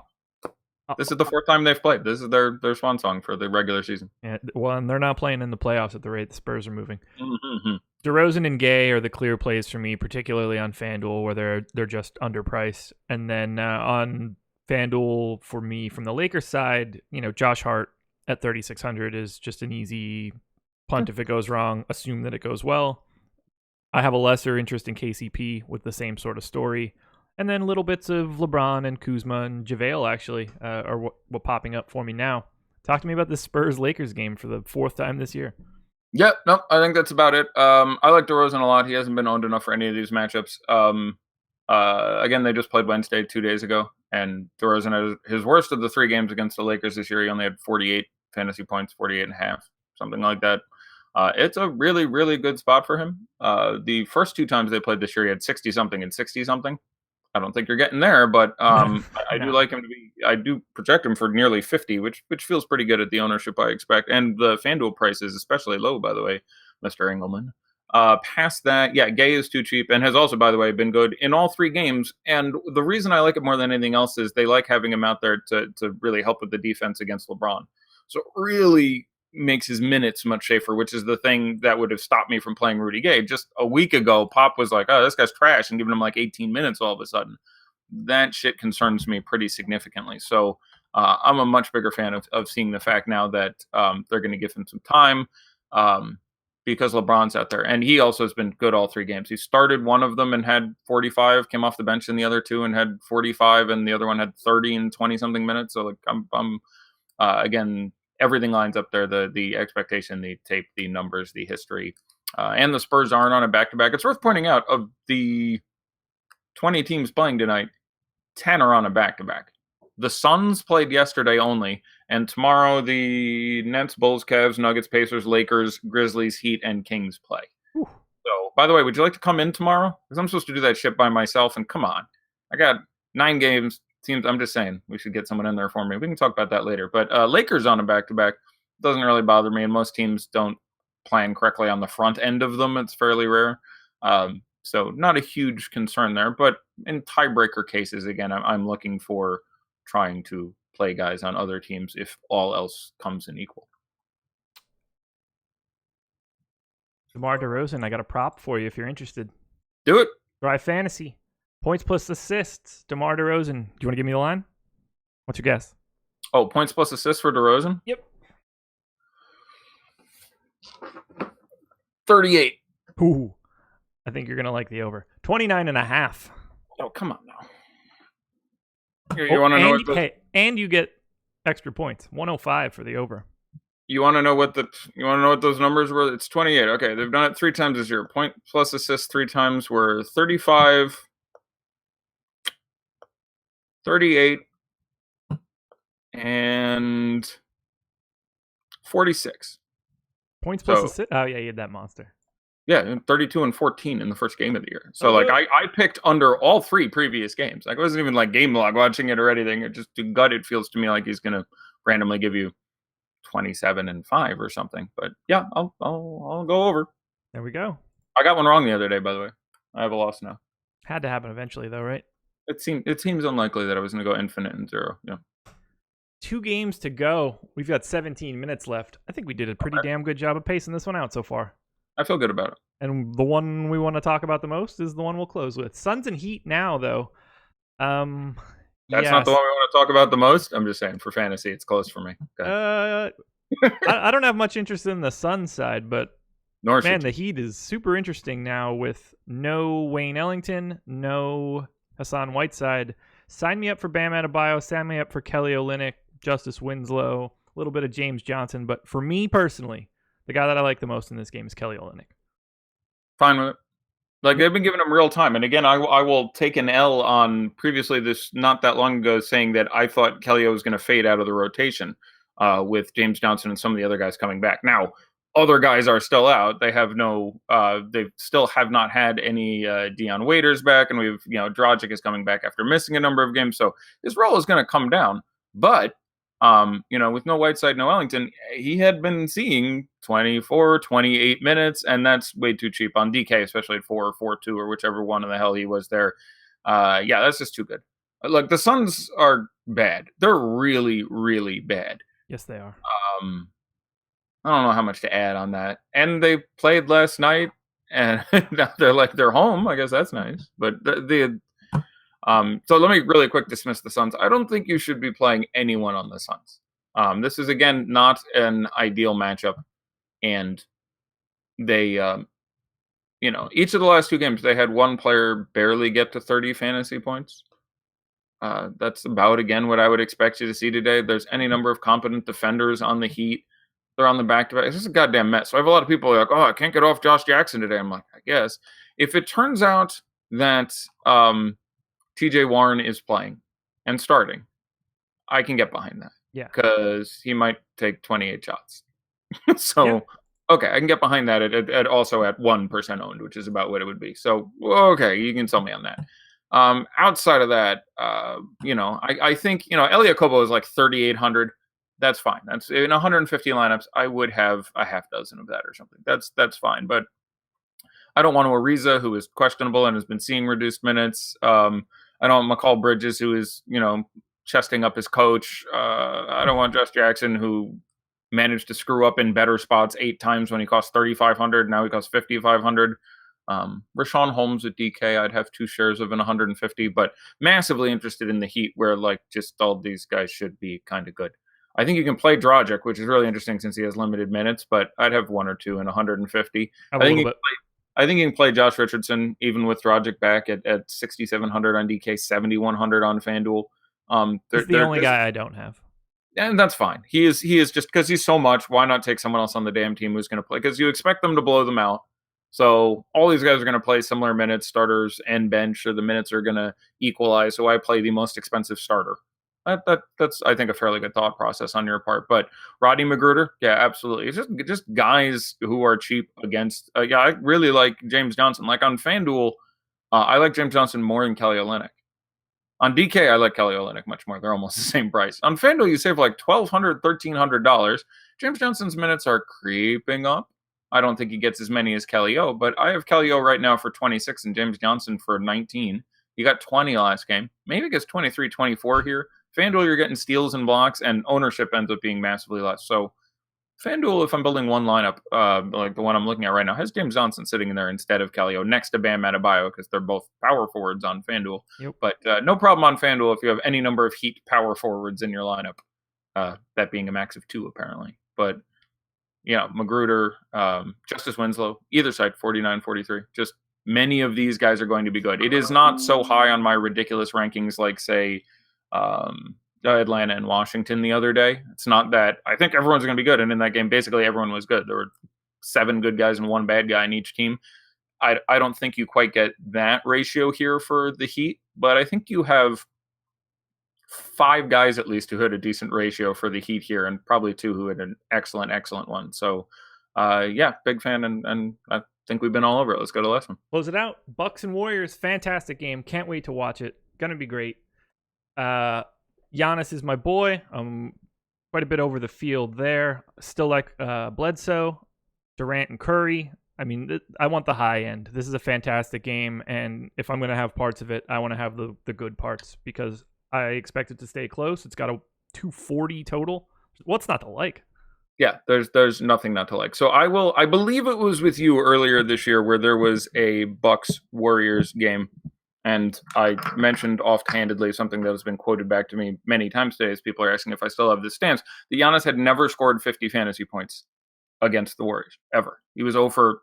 This is the 4th time they've played. This is their swan song for the regular season. Yeah, well, and they're not playing in the playoffs at the rate the Spurs are moving. Mm-hmm. DeRozan and Gay are the clear plays for me, particularly on FanDuel where they're just underpriced. And then on FanDuel for me from the Lakers side, Josh Hart at 3,600 is just an easy punt. If it goes wrong, assume that it goes well. I have a lesser interest in KCP with the same sort of story. And then little bits of LeBron and Kuzma and JaVale actually are what popping up for me now. Talk to me about the Spurs-Lakers game for the 4th time this year. Yeah, no, I think that's about it. I like DeRozan a lot. He hasn't been owned enough for any of these matchups. Again, they just played Wednesday 2 days ago, and DeRozan had his worst of the 3 games against the Lakers this year. He only had 48 fantasy points, 48 and a half, something like that. It's a really, really good spot for him. The first 2 times they played this year, he had 60-something and 60-something. I don't think you're getting there, but I do like him to be. I do project him for nearly 50, which feels pretty good at the ownership I expect. And the FanDuel price is especially low, by the way, Mr. Engelman. Past that, yeah, Gay is too cheap and has also, by the way, been good in all 3 games. And the reason I like it more than anything else is they like having him out there to really help with the defense against LeBron. So it really makes his minutes much safer, which is the thing that would have stopped me from playing Rudy Gay. Just a week ago, Pop was like, oh, this guy's trash, and giving him like 18 minutes all of a sudden. That shit concerns me pretty significantly. So I'm a much bigger fan of seeing the fact now that they're going to give him some time because LeBron's out there. And he also has been good all 3 games. He started one of them and had 45, came off the bench in the other 2 and had 45, and the other one had 30 and 20-something minutes. So like I'm again, everything lines up there, the expectation, the tape, the numbers, the history. And the Spurs aren't on a back-to-back. It's worth pointing out, of the 20 teams playing tonight, 10 are on a back-to-back. The Suns played yesterday only, and tomorrow the Nets, Bulls, Cavs, Nuggets, Pacers, Lakers, Grizzlies, Heat, and Kings play. Ooh. So, by the way, would you like to come in tomorrow? Because I'm supposed to do that shit by myself, and come on. I got 9 games. Teams, I'm just saying, we should get someone in there for me. We can talk about that later. But Lakers on a back-to-back doesn't really bother me, and most teams don't plan correctly on the front end of them. It's fairly rare. So not a huge concern there. But in tiebreaker cases, again, I'm looking for trying to play guys on other teams if all else comes in equal. DeMar DeRozan, I got a prop for you if you're interested. Do it. Drive Fantasy. Points plus assists, DeMar DeRozan. Do you want to give me the line? What's your guess? Oh, points plus assists for DeRozan? Yep. 38. Ooh. I think you're going to like the over. 29.5. Oh, come on now. You want to know what and you get extra points. 105 for the over. You want to know what those numbers were? It's 28. Okay, they've done it 3 times this year. Point plus assists 3 times were 35, 38, and 46. Points plus assists? Oh, yeah, you had that monster. Yeah, 32 and 14 in the first game of the year. So, I picked under all 3 previous games. Like, it wasn't even like game log watching it or anything. It just, gut, it feels to me like he's going to randomly give you 27-5 or something. But yeah, I'll go over. There we go. I got one wrong the other day, by the way. I have a loss now. Had to happen eventually, though, right? It seems unlikely that I was going to go infinite and 0. Yeah. 2 games to go. We've got 17 minutes left. I think we did a pretty damn good job of pacing this one out so far. I feel good about it. And the one we want to talk about the most is the one we'll close with. Suns and Heat now, though. That's not the one we want to talk about the most. I'm just saying, for fantasy, it's close for me. Okay. I don't have much interest in the Suns side, but man, the Heat is super interesting now with no Wayne Ellington, no Hassan Whiteside. Sign me up for Bam Adebayo. Sign me up for Kelly Olynyk, Justice Winslow, a little bit of James Johnson. But for me personally, the guy that I like the most in this game is Kelly Olynyk. Fine with it. Like, they've been giving him real time. And again, I will take an L on previously this not that long ago saying that I thought Kelly O was going to fade out of the rotation with James Johnson and some of the other guys coming back. Now, other guys are still out. They have they still have not had any Dion Waiters back. And Dragic is coming back after missing a number of games. So his role is going to come down. But with no Whiteside, no Ellington, he had been seeing 24, 28 minutes, and that's way too cheap on DK, especially at 4 or 4-2 or whichever one in the hell he was there. That's just too good. Look, the Suns are bad. They're really, really bad. Yes, they are. I don't know how much to add on that. And they played last night, and now they're home. I guess that's nice. But so let me really quick dismiss the Suns. I don't think you should be playing anyone on the Suns. This is, again, not an ideal matchup. And they, each of the last 2 games, they had one player barely get to 30 fantasy points. That's about, again, what I would expect you to see today. There's any number of competent defenders on the Heat. They're on the back-to-back. It's just a goddamn mess. So I have a lot of people like, I can't get off Josh Jackson today. I'm like, I guess. If it turns out that TJ Warren is playing and starting, I can get behind that. Yeah. Because he might take 28 shots. So, okay, I can get behind that at also at 1% owned, which is about what it would be. So, okay, you can sell me on that. Outside of that, I think, Elliot Kobo is like 3,800. That's fine. That's in 150 lineups. I would have a half dozen of that or something. That's fine. But I don't want Ariza, who is questionable and has been seeing reduced minutes. I don't want McCall Bridges, who is, chesting up his coach. I don't want Josh Jackson, who managed to screw up in better spots 8 times when he cost 3,500. Now he costs 5,500. Rashawn Holmes at DK, I'd have 2 shares of in 150, but massively interested in the Heat, where just all these guys should be kind of good. I think you can play Dragic, which is really interesting since he has limited minutes, but I'd have 1 or 2 in 150. I think you can play Josh Richardson even with Dragic back at 6,700 on DK, 7,100 on FanDuel. He's the only guy I don't have. And that's fine. He is just because he's so much. Why not take someone else on the damn team who's going to play? Because you expect them to blow them out. So all these guys are going to play similar minutes, starters and bench, or the minutes are going to equalize. So I play the most expensive starter. That's I think a fairly good thought process on your part. But Rodney McGruder, yeah, absolutely. It's just guys who are cheap against. I really like James Johnson. Like on FanDuel, I like James Johnson more than Kelly Olynyk. On DK, I like Kelly Olynyk much more. They're almost the same price. On FanDuel, you save like $1,200, $1,300. James Johnson's minutes are creeping up. I don't think he gets as many as Kelly O, but I have Kelly O right now for 26 and James Johnson for 19. He got 20 last game. Maybe gets 23, 24 here. FanDuel, you're getting steals and blocks, and ownership ends up being massively less. So FanDuel, if I'm building one lineup, like the one I'm looking at right now, has James Johnson sitting in there instead of Kelly O next to Bam Adebayo, because they're both power forwards on FanDuel. Yep. But no problem on FanDuel if you have any number of Heat power forwards in your lineup, that being a max of 2 apparently. But Magruder, Justice Winslow, either side, 49, 43. Just many of these guys are going to be good. It is not so high on my ridiculous rankings like, say, Atlanta and Washington the other day. It's not that I think everyone's going to be good. And in that game, basically everyone was good. There were 7 good guys and 1 bad guy in each team. I don't think you quite get that ratio here for the Heat, but I think you have 5 guys at least who had a decent ratio for the Heat here, and probably 2 who had an excellent one. So, big fan, and I think we've been all over it. Let's go to the last one. Close it out. Bucks and Warriors, fantastic game. Can't wait to watch it. Gonna be great. Giannis is my boy. I'm quite a bit over the field there. Still like Bledsoe, Durant, and Curry. I mean, I want the high end. This is a fantastic game, and if I'm going to have parts of it, I want to have the good parts because I expect it to stay close. It's got a 240 total. What's not to like? Yeah, there's nothing not to like. So I believe it was with you earlier this year where there was a Bucks Warriors game, and I mentioned offhandedly something that has been quoted back to me many times today as people are asking if I still have this stance. That Giannis had never scored 50 fantasy points against the Warriors ever. He was 0 for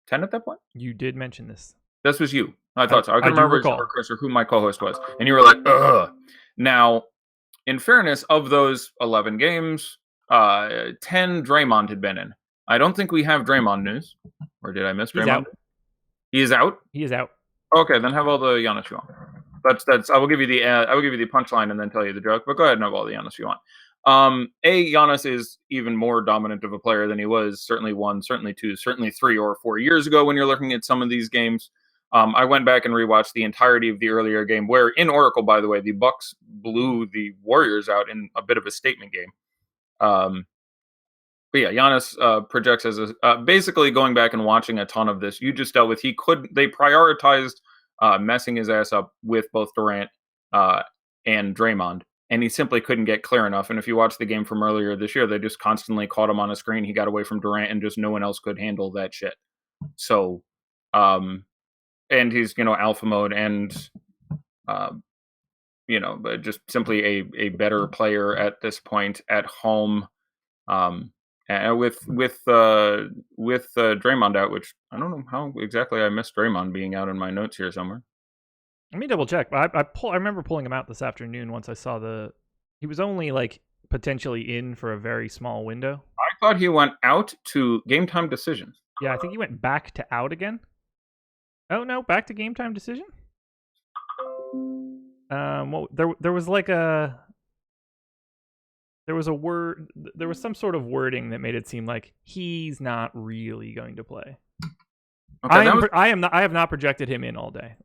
10 at that point. You did mention this. This was you. I thought so. I couldn't remember Chris or who my co-host was, and you were like, "Ugh." Now, in fairness, of those 11 games, 10 Draymond had been in. I don't think we have Draymond news, or did I miss Draymond? He is out. He is out. Okay, then have all the Giannis you want. That's. I will give you the punchline and then tell you the joke. But go ahead and have all the Giannis you want. Giannis is even more dominant of a player than he was certainly 1, certainly 2, certainly 3 or 4 years ago when you're looking at some of these games. I went back and rewatched the entirety of the earlier game where in Oracle, by the way, the Bucks blew the Warriors out in a bit of a statement game. But yeah, Giannis projects as basically going back and watching a ton of this. You just dealt with they prioritized messing his ass up with both Durant and Draymond. And he simply couldn't get clear enough. And if you watch the game from earlier this year, they just constantly caught him on a screen. He got away from Durant, and just no one else could handle that shit. So, and he's, alpha mode and, but just simply a better player at this point at home. And with Draymond out, which I don't know how exactly I missed Draymond being out in my notes here somewhere. Let me double check. I remember pulling him out this afternoon once I saw he was only like potentially in for a very small window. I thought he went out to game time decision. Yeah, I think he went back to out again. Oh no, back to game time decision. Well, there was like there was a word. There was some sort of wording that made it seem like he's not really going to play. Okay, I have not projected him in all day.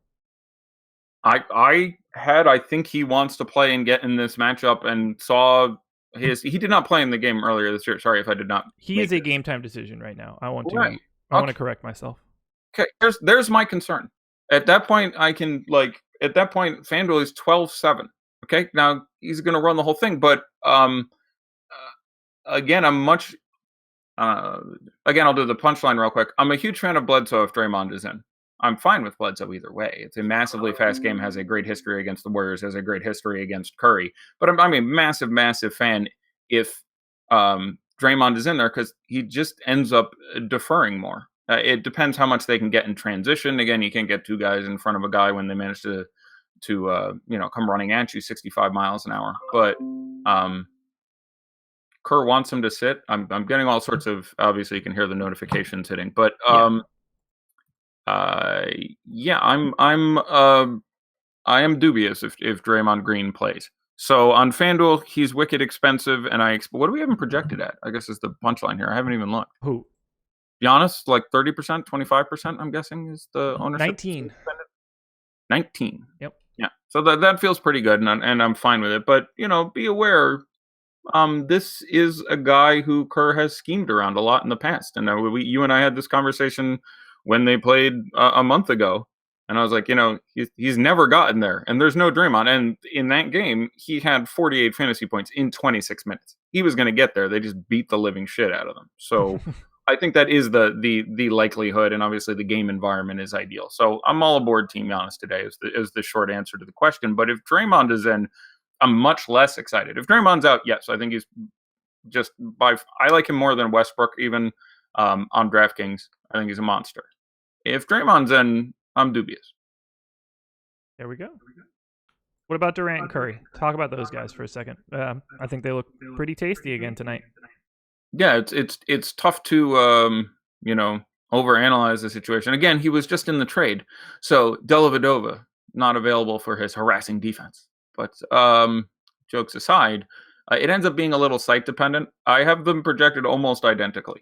I think he wants to play and get in this matchup and saw he did not play in the game earlier this year. Sorry if I did not. He is a game time decision right now. I want to correct myself. Okay, there's my concern. At that point FanDuel is 12-7. Okay, now he's going to run the whole thing, but again, I'll do the punchline real quick. I'm a huge fan of Bledsoe if Draymond is in. I'm fine with Bledsoe either way. It's a massively fast game, has a great history against the Warriors, has a great history against Curry. But I'm a massive, massive fan if Draymond is in there because he just ends up deferring more. It depends how much they can get in transition. Again, you can't get two guys in front of a guy when they manage to come running at you 65 miles an hour. But Kerr wants him to sit. I'm getting all sorts of, obviously you can hear the notifications hitting, but I am dubious if Draymond Green plays. So on FanDuel, he's wicked expensive, and what do we have him projected at? I guess is the punchline here. I haven't even looked. Who? Giannis, like 30%, 25%, I'm guessing is the ownership. 19. Yep. Yeah. So that feels pretty good, and I'm fine with it. But, be aware, this is a guy who Kerr has schemed around a lot in the past. And you and I had this conversation when they played a month ago. And I was like, he's never gotten there. And there's no Draymond. And in that game, he had 48 fantasy points in 26 minutes. He was going to get there. They just beat the living shit out of them. So I think that is the likelihood. And obviously the game environment is ideal. So I'm all aboard Team Giannis today is the short answer to the question. But if Draymond is in, I'm much less excited. If Draymond's out, yes, I think he's just I like him more than Westbrook even on DraftKings. I think he's a monster. If Draymond's in, I'm dubious. There we go. What about Durant and Curry? Talk about those guys for a second. I think they look pretty tasty again tonight. Yeah, it's tough to overanalyze the situation. Again, he was just in the trade, so Dellavedova not available for his harassing defense. But jokes aside, it ends up being a little site dependent. I have them projected almost identically.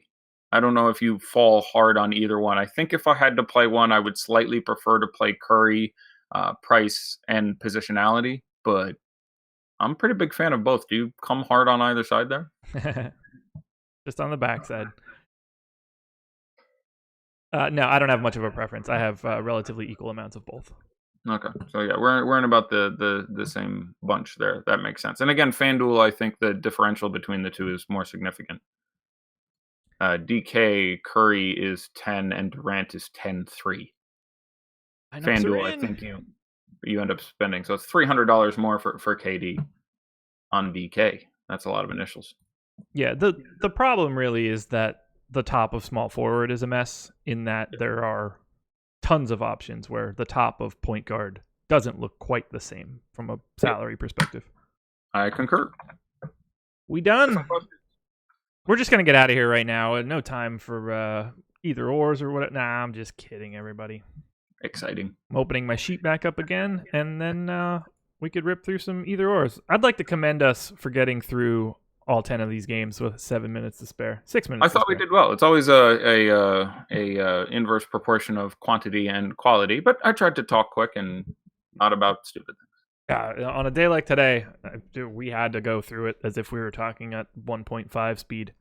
I don't know if you fall hard on either one. I think if I had to play one, I would slightly prefer to play Curry, price, and positionality. But I'm a pretty big fan of both. Do you come hard on either side there? Just on the backside. No, I don't have much of a preference. I have relatively equal amounts of both. Okay, so yeah, we're in about the same bunch there. That makes sense. And again, FanDuel, I think the differential between the two is more significant. DK Curry is 10 and Durant is 10-3. FanDuel, I think you end up spending, so it's $300 more for KD on DK. That's a lot of initials. Yeah, the problem really is that the top of small forward is a mess in that there are tons of options where the top of point guard doesn't look quite the same from a salary perspective. I concur. We done? We're just going to get out of here right now. No time for either ors or what. Nah, I'm just kidding, everybody. Exciting. I'm opening my sheet back up again, and then we could rip through some either ors. I'd like to commend us for getting through all 10 of these games with 7 minutes to spare. 6 minutes. I thought we did well. It's always a inverse proportion of quantity and quality, but I tried to talk quick and not about stupid things. Yeah, on a day like today, we had to go through it as if we were talking at 1.5 speed.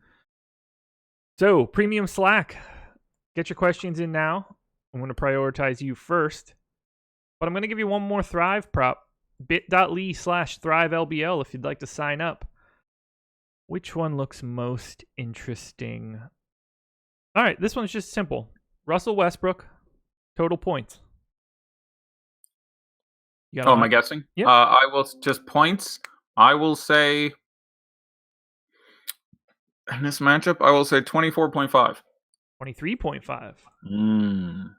So, Premium Slack. Get your questions in now. I'm going to prioritize you first. But I'm going to give you one more Thrive prop. bit.ly/ThriveLBL if you'd like to sign up. Which one looks most interesting? All right, this one's just simple. Russell Westbrook, total points. Am I guessing? Yeah. I will just points. I will say in this matchup, I will say 24.5. 23.5.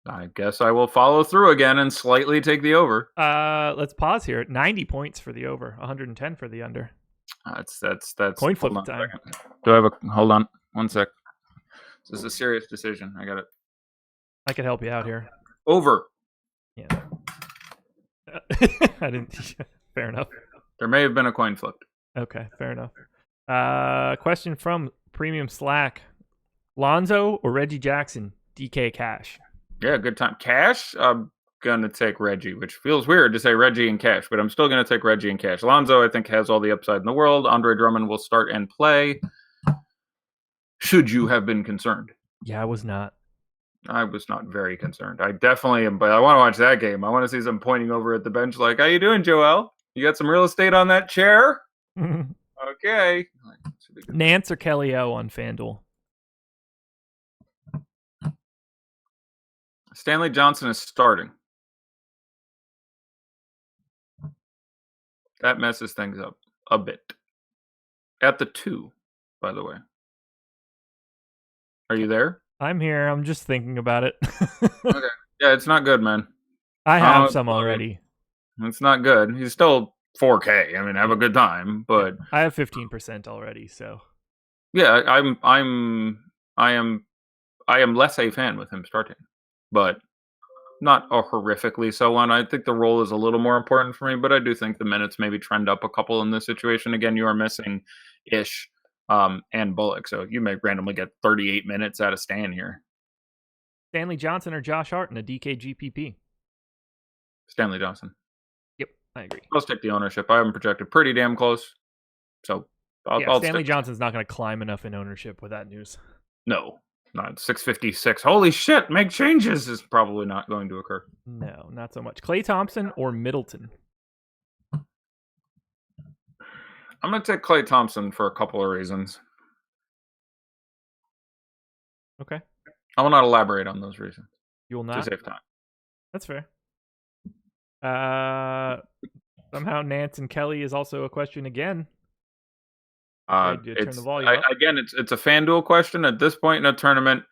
I guess I will follow through again and slightly take the over. Let's pause here. 90 points for the over, 110 for the under. That's coin flip time. Do I have hold on one sec? This is a serious decision. I got it. I could help you out here. Over. Yeah. I didn't. Fair enough. There may have been a coin flip. Okay, fair enough. Question from Premium Slack: Lonzo or Reggie Jackson? DK Cash. Yeah, good time. Cash. I'm gonna take Reggie, which feels weird to say Reggie and Cash, but I'm still gonna take Reggie and Cash. Lonzo, I think, has all the upside in the world. Andre Drummond will start and play. Should you have been concerned? Yeah, I was not. I was not very concerned. I definitely am, but I want to watch that game. I want to see some pointing over at the bench like, how you doing, Joel? You got some real estate on that chair? Okay. Nance or Kelly O on FanDuel? Stanley Johnson is starting. That messes things up a bit. At the 2, by the way. Are you there? I'm here. I'm just thinking about it. Okay. Yeah, it's not good, man. I have some already. It's not good. He's still 4K. I mean, have a good time, but I have 15% already, so. Yeah, I am less a fan with him starting, but not a horrifically so one. I think the role is a little more important for me, but I do think the minutes maybe trend up a couple in this situation. Again, you are missing Ish and Bullock, so you may randomly get 38 minutes out of Stan here. Stanley Johnson or Josh Hart in a DK GPP? Stanley Johnson. Yep, I agree. I'll stick the ownership. I have him projected pretty damn close, so I'll Stanley Johnson's not going to climb enough in ownership with that news. No. Not 656. Holy shit, make changes is probably not going to occur. No, not so much. Klay Thompson or Middleton? I'm going to take Klay Thompson for a couple of reasons. Okay. I will not elaborate on those reasons. You will not? To save time. That's fair. Somehow Nance and Kelly is also a question again. Again, it's a FanDuel question. At this point in a tournament,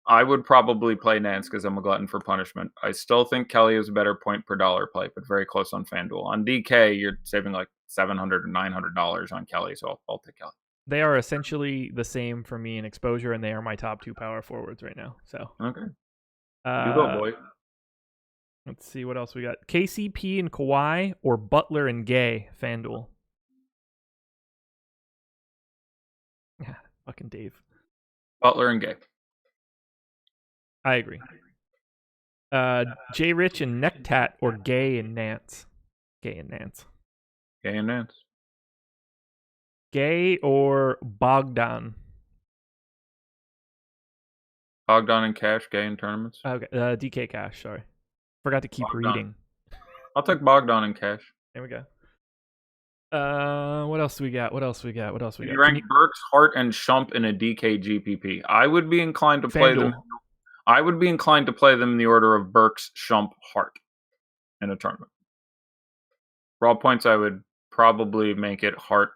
I would probably play Nance because I'm a glutton for punishment. I still think Kelly is a better point per dollar play, but very close on FanDuel. On DK, you're saving like $700 or $900 on Kelly, so I'll take Kelly. They are essentially the same for me in exposure, and they are my top 2 power forwards right now. So okay, you go, boy. Let's see what else we got. KCP and Kawhi or Butler and Gay FanDuel. Fucking Dave. Butler and Gay. I agree. J. Rich and Necktat or Gay and Nance. Gay and Nance. Gay and Nance. Gay or Bogdan? Bogdan and Cash, Gay in tournaments. Okay, DK Cash, sorry. Forgot to keep reading. I'll take Bogdan and Cash. There we go. What else do we got? You rank Burks, Hart, and Shump in a DK GPP. I would be inclined to play them. I would be inclined to play them in the order of Burks, Shump, Hart in a tournament. For all points, I would probably make it Hart,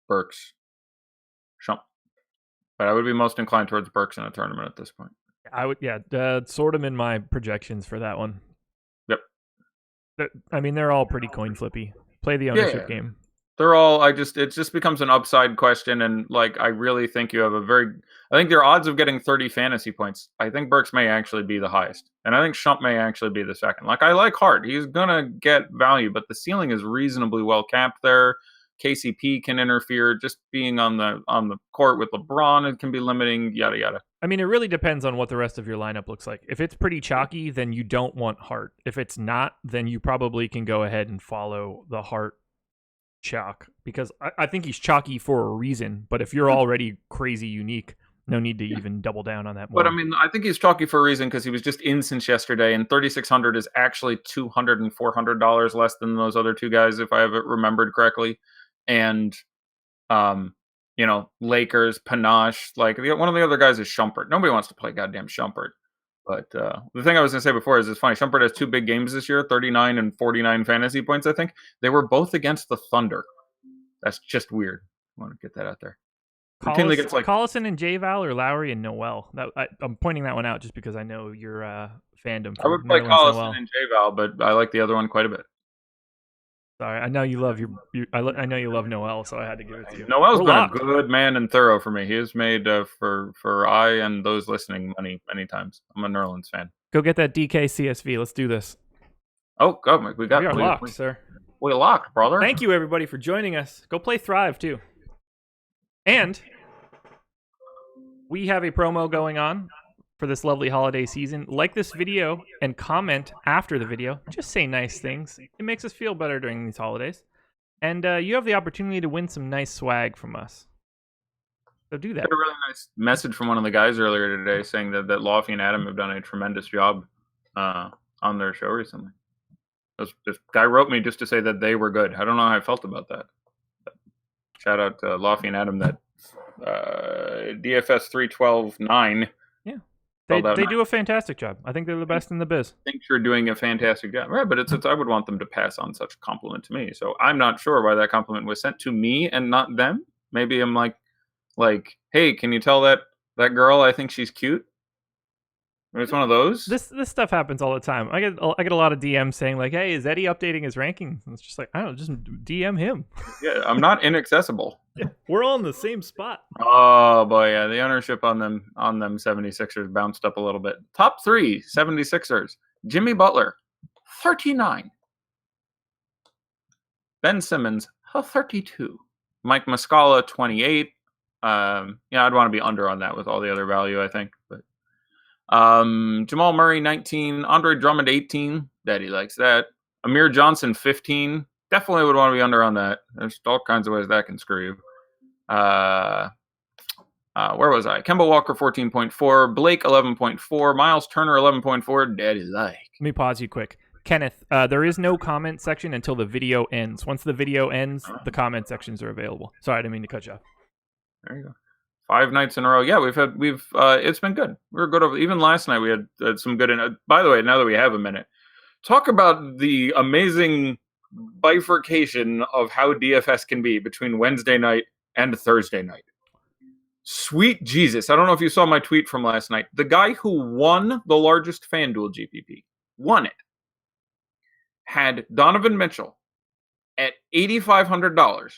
Burks, Shump. But I would be most inclined towards Burks in a tournament at this point. I would, sort them in my projections for that one. Yep. I mean, they're all pretty coin flippy. Play the ownership game. They're all, it just becomes an upside question. And like, I really think you have I think their odds of getting 30 fantasy points, I think Burks may actually be the highest. And I think Shump may actually be the second. Like, I like Hart. He's going to get value, but the ceiling is reasonably well capped there. KCP can interfere. Just being on the court with LeBron, it can be limiting, yada, yada. I mean, it really depends on what the rest of your lineup looks like. If it's pretty chalky, then you don't want Hart. If it's not, then you probably can go ahead and follow the Hart chalk, because I think he's chalky for a reason. But if you're already crazy unique, no need to even double down on that more. But I mean, I think he's chalky for a reason because he was just in since yesterday, and $3,600 is actually $200 and $400 less than those other two guys, if I have it remembered correctly. And Lakers, Panache, like one of the other guys is Shumpert. Nobody wants to play goddamn Shumpert. But the thing I was going to say before is it's funny. Shumpert has two big games this year, 39 and 49 fantasy points, I think. They were both against the Thunder. That's just weird. I want to get that out there. Collison and J-Val, or Lowry and Noel? I'm pointing that one out just because I know your fandom. I would play Collison and J-Val, but I like the other one quite a bit. Sorry, I know you love I know you love Noel, so I had to give it to you. Noel's been a good man and thorough for me. He has made for I and those listening money many times. I'm a Nerlens fan. Go get that DK CSV. Let's do this. Oh God, we are locked, sir. We locked, brother. Thank you, everybody, for joining us. Go play Thrive too. And we have a promo going on for this lovely holiday season. Like this video and comment after the video. Just say nice things. It makes us feel better during these holidays. And you have the opportunity to win some nice swag from us. So do that. I got a really nice message from one of the guys earlier today saying that Lofty and Adam have done a tremendous job on their show recently. This guy wrote me just to say that they were good. I don't know how I felt about that. But shout out to Lofty and Adam, that DFS 312-9. Yeah. They do a fantastic job. I think they're the best in the biz. I think you're doing a fantastic job. Right, but it's I would want them to pass on such a compliment to me. So I'm not sure why that compliment was sent to me and not them. Maybe I'm like, hey, can you tell that girl I think she's cute? It's one of those. This stuff happens all the time. I get a lot of DMs saying like, hey, is Eddie updating his rankings? And it's just like, I don't know, just DM him. Yeah, I'm not inaccessible. Yeah, we're all in the same spot. Oh boy, yeah, the ownership on them 76ers bounced up a little bit. Top 3 76ers: Jimmy Butler, 39. Ben Simmons, 32. Mike Muscala, 28. I'd want to be under on that with all the other value, I think. But Jamal Murray, 19. Andre Drummond, 18. Daddy likes that. Amir Johnson, 15. Definitely would want to be under on that. There's all kinds of ways that can screw you. Where was I? Kemba Walker, 14.4. Blake, 11.4. Miles Turner, 11.4. Daddy like. Let me pause you quick. Kenneth, there is no comment section until the video ends. Once the video ends, the comment sections are available. Sorry, I didn't mean to cut you off. There you go. 5 nights in a row. Yeah, it's been good. We were good over. Even last night we had some good. By the way, now that we have a minute, talk about the amazing bifurcation of how DFS can be between Wednesday night and Thursday night. Sweet Jesus. I don't know if you saw my tweet from last night. The guy who won the largest FanDuel GPP, won it, had Donovan Mitchell at $8,500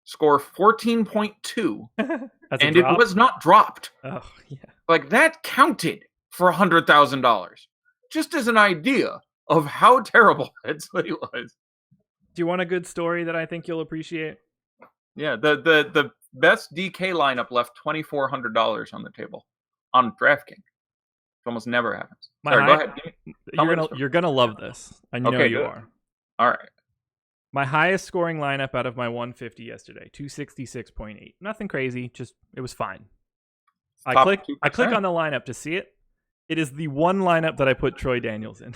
score 14.2, and it was not dropped. Oh, yeah. Like, that counted for $100,000. Just as an idea of how terrible that slate was. Do you want a good story that I think you'll appreciate? Yeah, the best DK lineup left $2,400 on the table on DraftKings. It almost never happens. Sorry, go ahead. You're gonna love this. I know you are. All right. My highest scoring lineup out of my 150 yesterday, 266.8. Nothing crazy, just it was fine. I click on the lineup to see it. It is the one lineup that I put Troy Daniels in.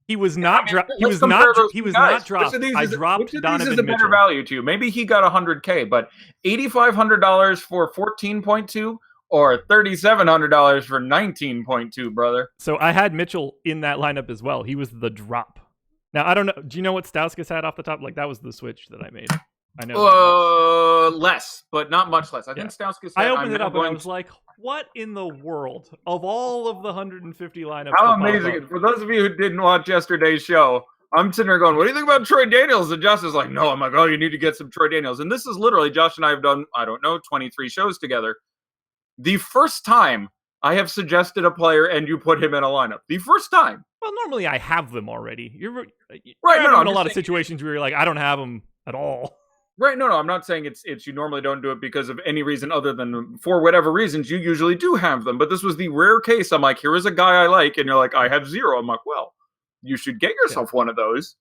He was not dropped. He was not dropped. I dropped Donovan Mitchell. Is a better value to you? Maybe he got $100K, but $8,500 for 14.2 or $3,700 for 19.2, brother. So I had Mitchell in that lineup as well. He was the drop. Now I don't know. Do you know what Stauskas had off the top? Like that was the switch that I made. I know. Less, but not much less. I think Stauskas. I opened it up and I was like, "What in the world of all of the 150 lineups?" How amazing! For those of you who didn't watch yesterday's show, I'm sitting there going, "What do you think about Troy Daniels?" And Josh is like, "No." I'm like, "Oh, you need to get some Troy Daniels." And this is literally Josh and I have done, 23 shows together. The first time I have suggested a player and you put him in a lineup. The first time. Well, normally I have them already. You're right. In a lot of situations where you're like, I don't have them at all. Right, no, I'm not saying it's you normally don't do it because of any reason other than for whatever reasons you usually do have them. But this was the rare case. I'm like, here is a guy I like, and you're like, I have 0. I'm like, well, you should get yourself one of those.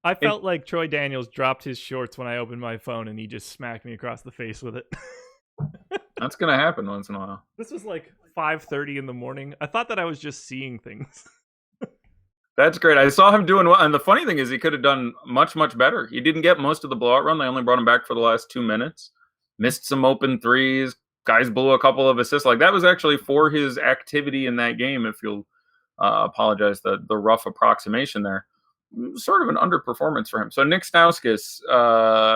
I felt like Troy Daniels dropped his shorts when I opened my phone, and he just smacked me across the face with it. That's gonna happen once in a while. This was like 5:30 in the morning. I thought that I was just seeing things. That's great. I saw him doing well. And the funny thing is he could have done much, much better. He didn't get most of the blowout run. They only brought him back for the last 2 minutes. Missed some open threes. Guys blew a couple of assists. Like that was actually for his activity in that game, if you'll apologize, the rough approximation there. Sort of an underperformance for him. So Nick Stauskas,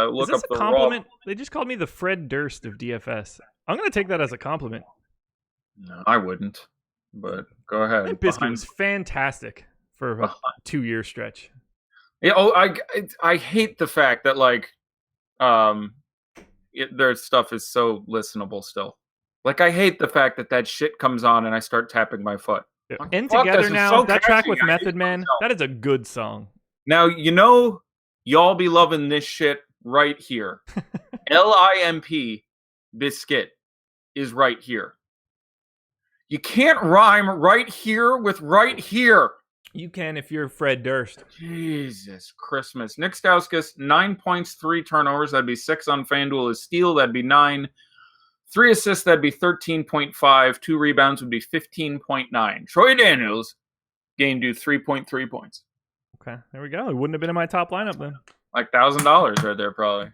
look up the compliment? They just called me the Fred Durst of DFS. I'm going to take that as a compliment. No, I wouldn't. But go ahead. That biscuit was fantastic for a 2-year stretch. Yeah. I hate the fact that their stuff is so listenable still. Like I hate the fact that shit comes on and I start tapping my foot. And Together Now, so that track with Method Man, that is a good song. Now, y'all be loving this shit right here. LIMP Biscuit is right here. You can't rhyme right here with right here. You can if you're Fred Durst. Jesus Christmas. Nick Stauskas, 9 points, 3 turnovers. That'd be 6 on FanDuel. His steal, that'd be 9. 3 assists, that'd be 13.5. 2 rebounds would be 15.9. Troy Daniels gained you 3.3 points. Okay, there we go. It wouldn't have been in my top lineup then. Like $1,000 right there, probably.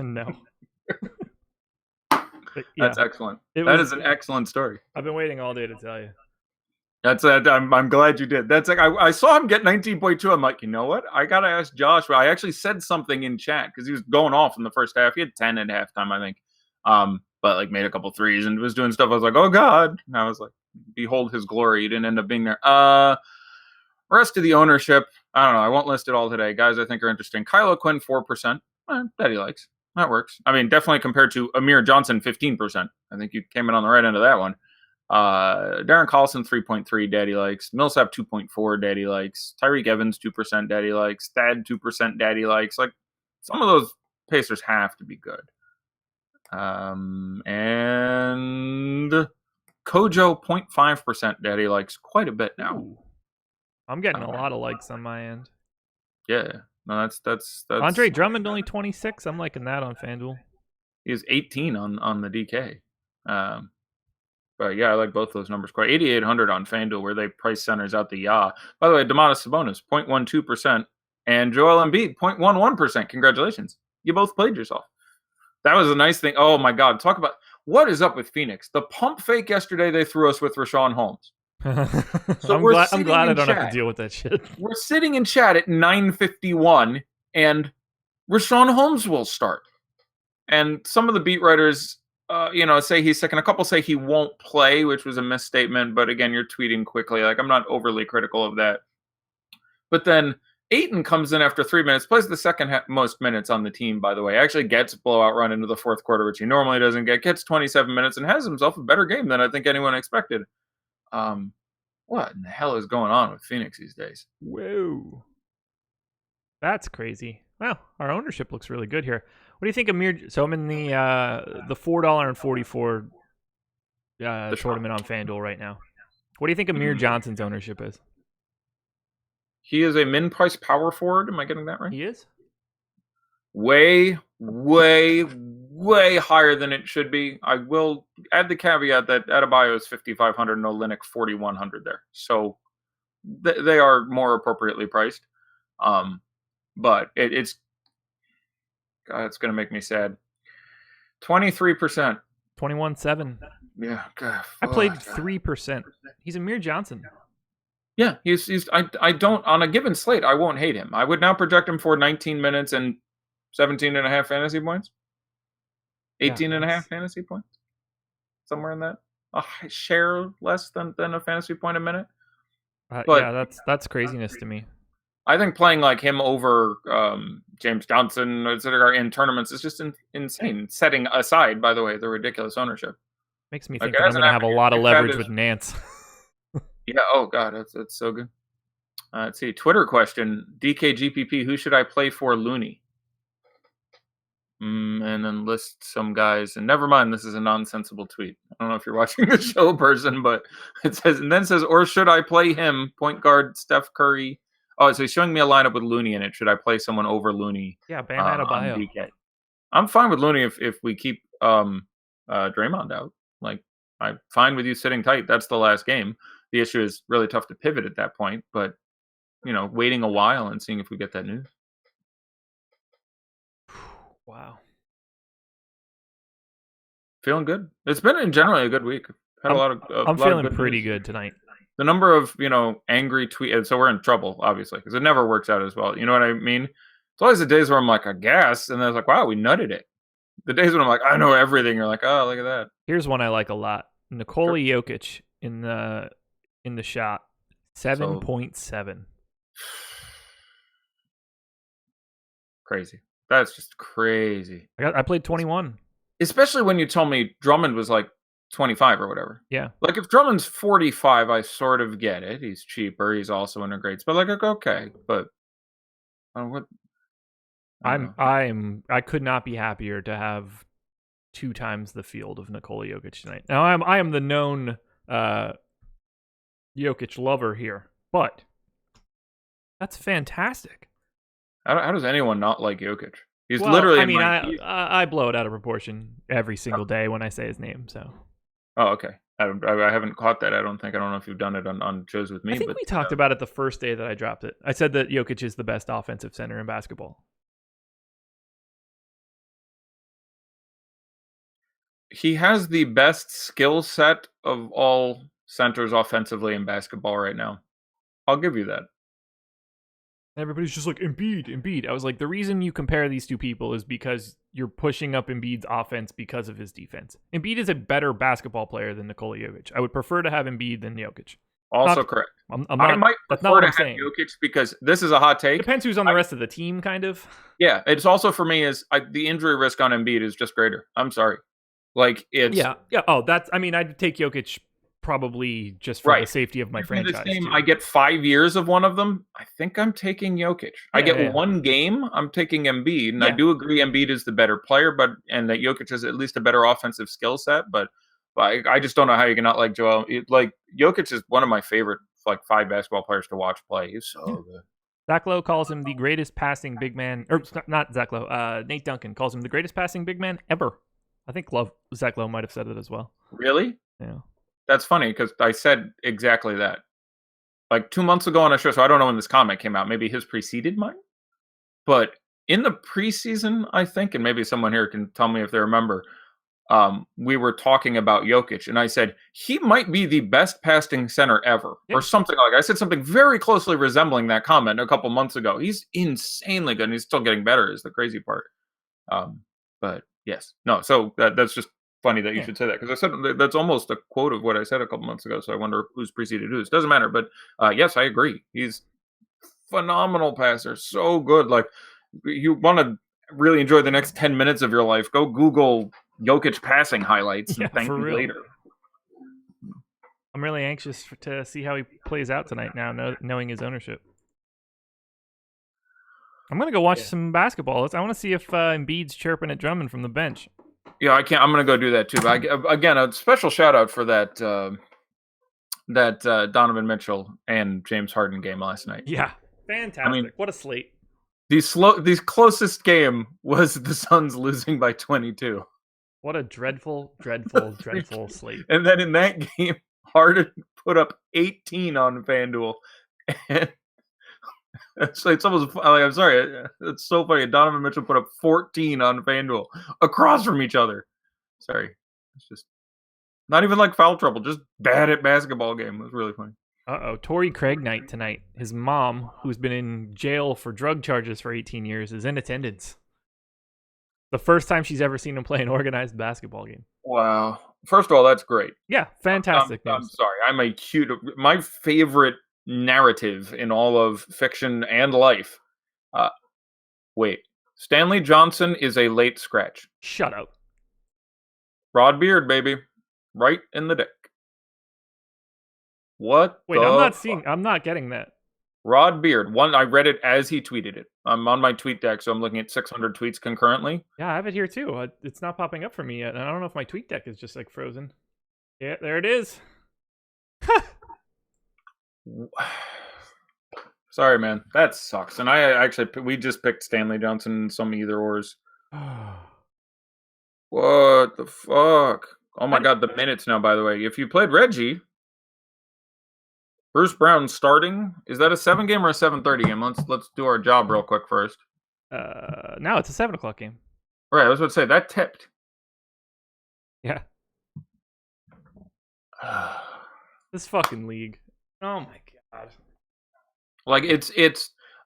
No. That's excellent. That is an excellent story. I've been waiting all day to tell you. I'm glad you did. That's like I saw him get 19.2. I'm like, you know what? I gotta ask Josh. I actually said something in chat because he was going off in the first half. He had 10 at halftime, I think. But like made a couple threes and was doing stuff. I was like, oh God. And I was like, behold his glory. He didn't end up being there. Rest of the ownership, I don't know. I won't list it all today. Guys I think are interesting. Kylo Quinn, 4%. That he likes. That works. I mean, definitely compared to Amir Johnson, 15%. I think you came in on the right end of that one. Darren Collison, 3.3, daddy likes. Millsap, 2.4, daddy likes. Tyreek Evans, 2%, daddy likes. Thad, 2%, daddy likes. Like, some of those Pacers have to be good. And Kojo, 0.5%, daddy likes quite a bit now. Ooh. I'm getting a lot of likes on my end. Yeah. No, that's Andre Drummond, only 26. I'm liking that on FanDuel. He is 18 on the DK. But yeah, I like both those numbers quite. 8,800 on FanDuel, where they price centers out the By the way, Domantas Sabonis, 0.12%, and Joel Embiid, 0.11%. Congratulations. You both played yourself. That was a nice thing. Oh my God. Talk about what is up with Phoenix. The pump fake yesterday they threw us with Rashawn Holmes. So I'm glad I don't have to deal with that shit. We're sitting in chat at 9:51, and Rashawn Holmes will start. And some of the beat writers, say he's sick, and a couple say he won't play, which was a misstatement. But again, you're tweeting quickly. Like, I'm not overly critical of that. But then Ayton comes in after 3 minutes, plays the second most minutes on the team, by the way. Actually gets a blowout run into the fourth quarter, which he normally doesn't get. Gets 27 minutes and has himself a better game than I think anyone expected. What in the hell is going on with Phoenix these days? Whoa. That's crazy. Well, our ownership looks really good here. What do you think, Amir? So I'm in the $4.44 tournament on FanDuel right now. What do you think Amir Johnson's ownership is? He is a min-price power forward. Am I getting that right? He is? Way, way, way higher than it should be. I will add the caveat that Adebayo is 5,500, no Olynyk 4,100 there. So they are more appropriately priced. But it's going to make me sad. 23%. 21-7. Yeah. God, I played 3%. He's Amir Johnson. Yeah, I don't, on a given slate, I won't hate him. I would now project him for 19 minutes and 17 and a half fantasy points. 18 and a half fantasy points. Somewhere in that. A share less than a fantasy point a minute. But that's craziness to me. I think playing like him over James Johnson, etc., in tournaments is just insane. Setting aside, by the way, the ridiculous ownership. Makes me think that I'm going to have a lot of leverage with Nance. Yeah. Oh God, that's so good. Let's see. Twitter question: DKGPP. Who should I play for Looney? And then list some guys. And never mind, this is a nonsensical tweet. I don't know if you're watching the show, person, but it says, and then says, or should I play him? Point guard Steph Curry. Oh, so he's showing me a lineup with Looney in it. Should I play someone over Looney? Yeah, Bam Adebayo. DK? I'm fine with Looney if we keep Draymond out. Like, I'm fine with you sitting tight. That's the last game. The issue is really tough to pivot at that point, but waiting a while and seeing if we get that news. Wow. Feeling good. It's been generally a good week. I'm feeling pretty good tonight. The number of, angry tweets. So we're in trouble, obviously, because it never works out as well. You know what I mean? It's always the days where I'm like, I guess. And then it's like, wow, we nutted it. The days when I'm like, I know everything. You're like, oh, look at that. Here's one I like a lot. Nikola Jokic in the shot. 7.7. Crazy. That's just crazy. I played 21. Especially when you told me Drummond was like 25 or whatever. Yeah. Like if Drummond's 45, I sort of get it. He's cheaper. He's also in a great spot. Like, okay, but I could not be happier to have 2 times the field of Nikola Jokic tonight. Now I am the known Jokic lover here, but that's fantastic. How does anyone not like Jokic? He's literally. I blow it out of proportion every single day when I say his name. So. Oh, okay. I haven't caught that. I don't know if you've done it on shows with me. I think we talked about it the first day that I dropped it. I said that Jokic is the best offensive center in basketball. He has the best skill set of all centers offensively in basketball right now. I'll give you that. Everybody's just like, Embiid. I was like, the reason you compare these two people is because you're pushing up Embiid's offense because of his defense. Embiid is a better basketball player than Nikola Jokic. I would prefer to have Embiid than Jokic. Also correct. I might prefer to have Jokic because this is a hot take. Depends who's on the rest of the team, kind of. Yeah, it's also for me is the injury risk on Embiid is just greater. I'm sorry. Like it's yeah. Oh, I'd take Jokic probably just for the safety of my franchise. I get 5 years of one of them. I think I'm taking Jokic. I get 1 game. I'm taking Embiid, and I do agree Embiid is the better player, and that Jokic has at least a better offensive skill set. But I just don't know how you can not like Joel. Like Jokic is one of my favorite 5 basketball players to watch play. He's so good. Zach Lowe calls him the greatest passing big man, or not Zach Lowe. Nate Duncan calls him the greatest passing big man ever. I think Zach Lowe might have said it as well. Really? Yeah. That's funny because I said exactly that. Like 2 months ago on a show, so I don't know when this comment came out. Maybe his preceded mine. But in the preseason, I think, and maybe someone here can tell me if they remember, we were talking about Jokic, and I said, he might be the best passing center ever, or something like that. I said something very closely resembling that comment a couple months ago. He's insanely good, and he's still getting better is the crazy part. But yes. No, so that's just funny that you should say that, because I said that's almost a quote of what I said a couple months ago, so I wonder who's preceded who's. Doesn't matter, but yes, I agree. He's phenomenal passer, so good. Like, you want to really enjoy the next 10 minutes of your life, go Google Jokic passing highlights and thank me later. I'm really anxious to see how he plays out tonight now, knowing his ownership. I'm going to go watch some basketball. I want to see if Embiid's chirping at Drummond from the bench. Yeah, I can't. I'm going to go do that too. But again, a special shout out for that Donovan Mitchell and James Harden game last night. Yeah. Fantastic. I mean, what a slate. The closest game was the Suns losing by 22. What a dreadful slate. And then in that game, Harden put up 18 on FanDuel. And it's almost like, I'm sorry, it's so funny. Donovan Mitchell put up 14 on FanDuel across from each other. Sorry. It's just not even like foul trouble, just bad at basketball game. It was really funny. Torrey Craig night tonight. His mom, who's been in jail for drug charges for 18 years, is in attendance. The first time she's ever seen him play an organized basketball game. Wow. First of all, that's great. Yeah, fantastic. I'm sorry. My favorite narrative in all of fiction and life. Wait. Stanley Johnson is a late scratch. Shut up. Rod Beard, baby. Right in the dick. What? Wait, I'm not getting that. Rod Beard. I read it as he tweeted it. I'm on my tweet deck, so I'm looking at 600 tweets concurrently. Yeah, I have it here too. It's not popping up for me yet. And I don't know if my tweet deck is just like frozen. Yeah, there it is. Sorry, man. That sucks. And we just picked Stanley Johnson in some either ors. What the fuck? Oh my God, the minutes now, by the way. If you played Reggie, Bruce Brown starting. Is that a 7-game or a 7:30 game? Let's do our job real quick first. No, it's a 7 o'clock game. Right, I was about to say that tipped. Yeah. This fucking league. Oh my God. Like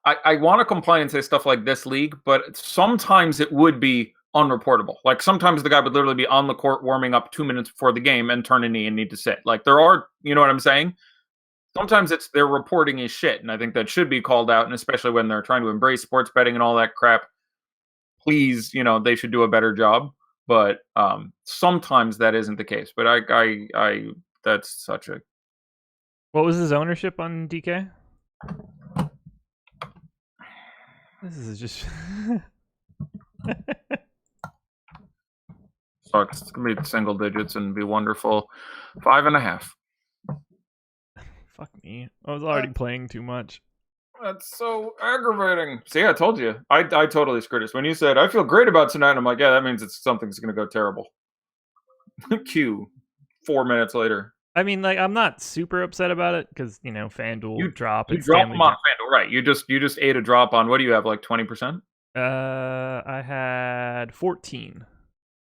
I want to complain and say stuff like this league, but sometimes it would be unreportable. Like sometimes the guy would literally be on the court warming up 2 minutes before the game and turn a knee and need to sit. Like there are, you know what I'm saying? Sometimes their reporting is shit, and I think that should be called out, and especially when they're trying to embrace sports betting and all that crap. Please, they should do a better job. But sometimes that isn't the case. But I that's such a. What was his ownership on DK? This is just. Sucks. It's gonna be single digits and be wonderful. 5.5. Fuck me. I was already playing too much. That's so aggravating. See, I told you. I totally screwed us. When you said, I feel great about tonight, I'm like, yeah, that means something's going to go terrible. Q. 4 minutes later. I mean, like, I'm not super upset about it because, FanDuel drop. You drop them on FanDuel, right. You just ate a drop on, what do you have, like 20%? I had 14.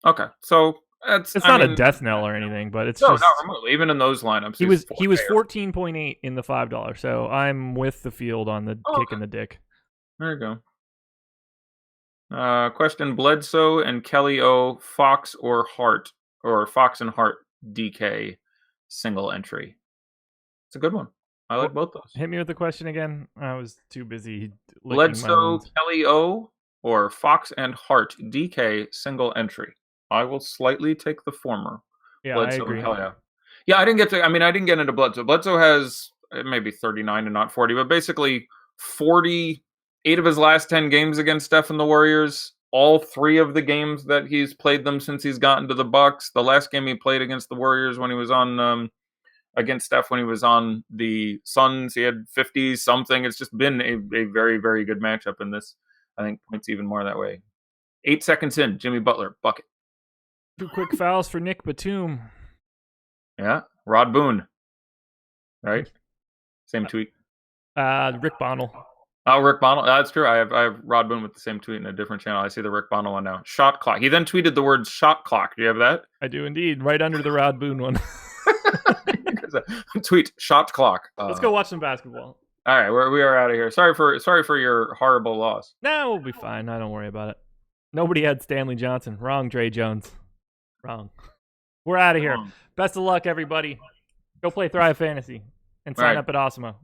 Okay, so it's not a death knell or anything, but it's just not remotely. Even in those lineups, he was 14.8 in the $5, so I'm with the field on the kick in the dick. There you go. Question: Bledsoe and Kelly O, Fox or Hart, or Fox and Hart DK single entry. It's a good one. I like both those. Hit me with the question again. I was too busy. Bledsoe, Kelly O, or Fox and Hart DK single entry. I will slightly take the former. Yeah, Bledsoe, I agree. Yeah, I didn't get into Bledsoe. Bledsoe has maybe 39 and not 40, but basically 48 of his last 10 games against Steph and the Warriors. All 3 of the games that he's played them since he's gotten to the Bucks. The last game he played against the Warriors when he was on against Steph when he was on the Suns, he had 50 something. It's just been a very, very good matchup in this. I think points even more that way. 8 seconds in, Jimmy Butler, bucket. 2 quick fouls for Nick Batum. Yeah, Rod Boone. Right? Same tweet. Rick Bonnell. Oh, Rick Bonnell. That's true. I have Rod Boone with the same tweet in a different channel. I see the Rick Bonnell one now. Shot clock. He then tweeted the word shot clock. Do you have that? I do indeed. Right under the Rod Boone one. Tweet shot clock. Let's go watch some basketball. All right, we are out of here. Sorry for your horrible loss. No, we'll be fine. I don't worry about it. Nobody had Stanley Johnson. Wrong, Dre Jones. Wrong. We're out of here. Best of luck, everybody. Go play Thrive Fantasy and sign up at Osmo.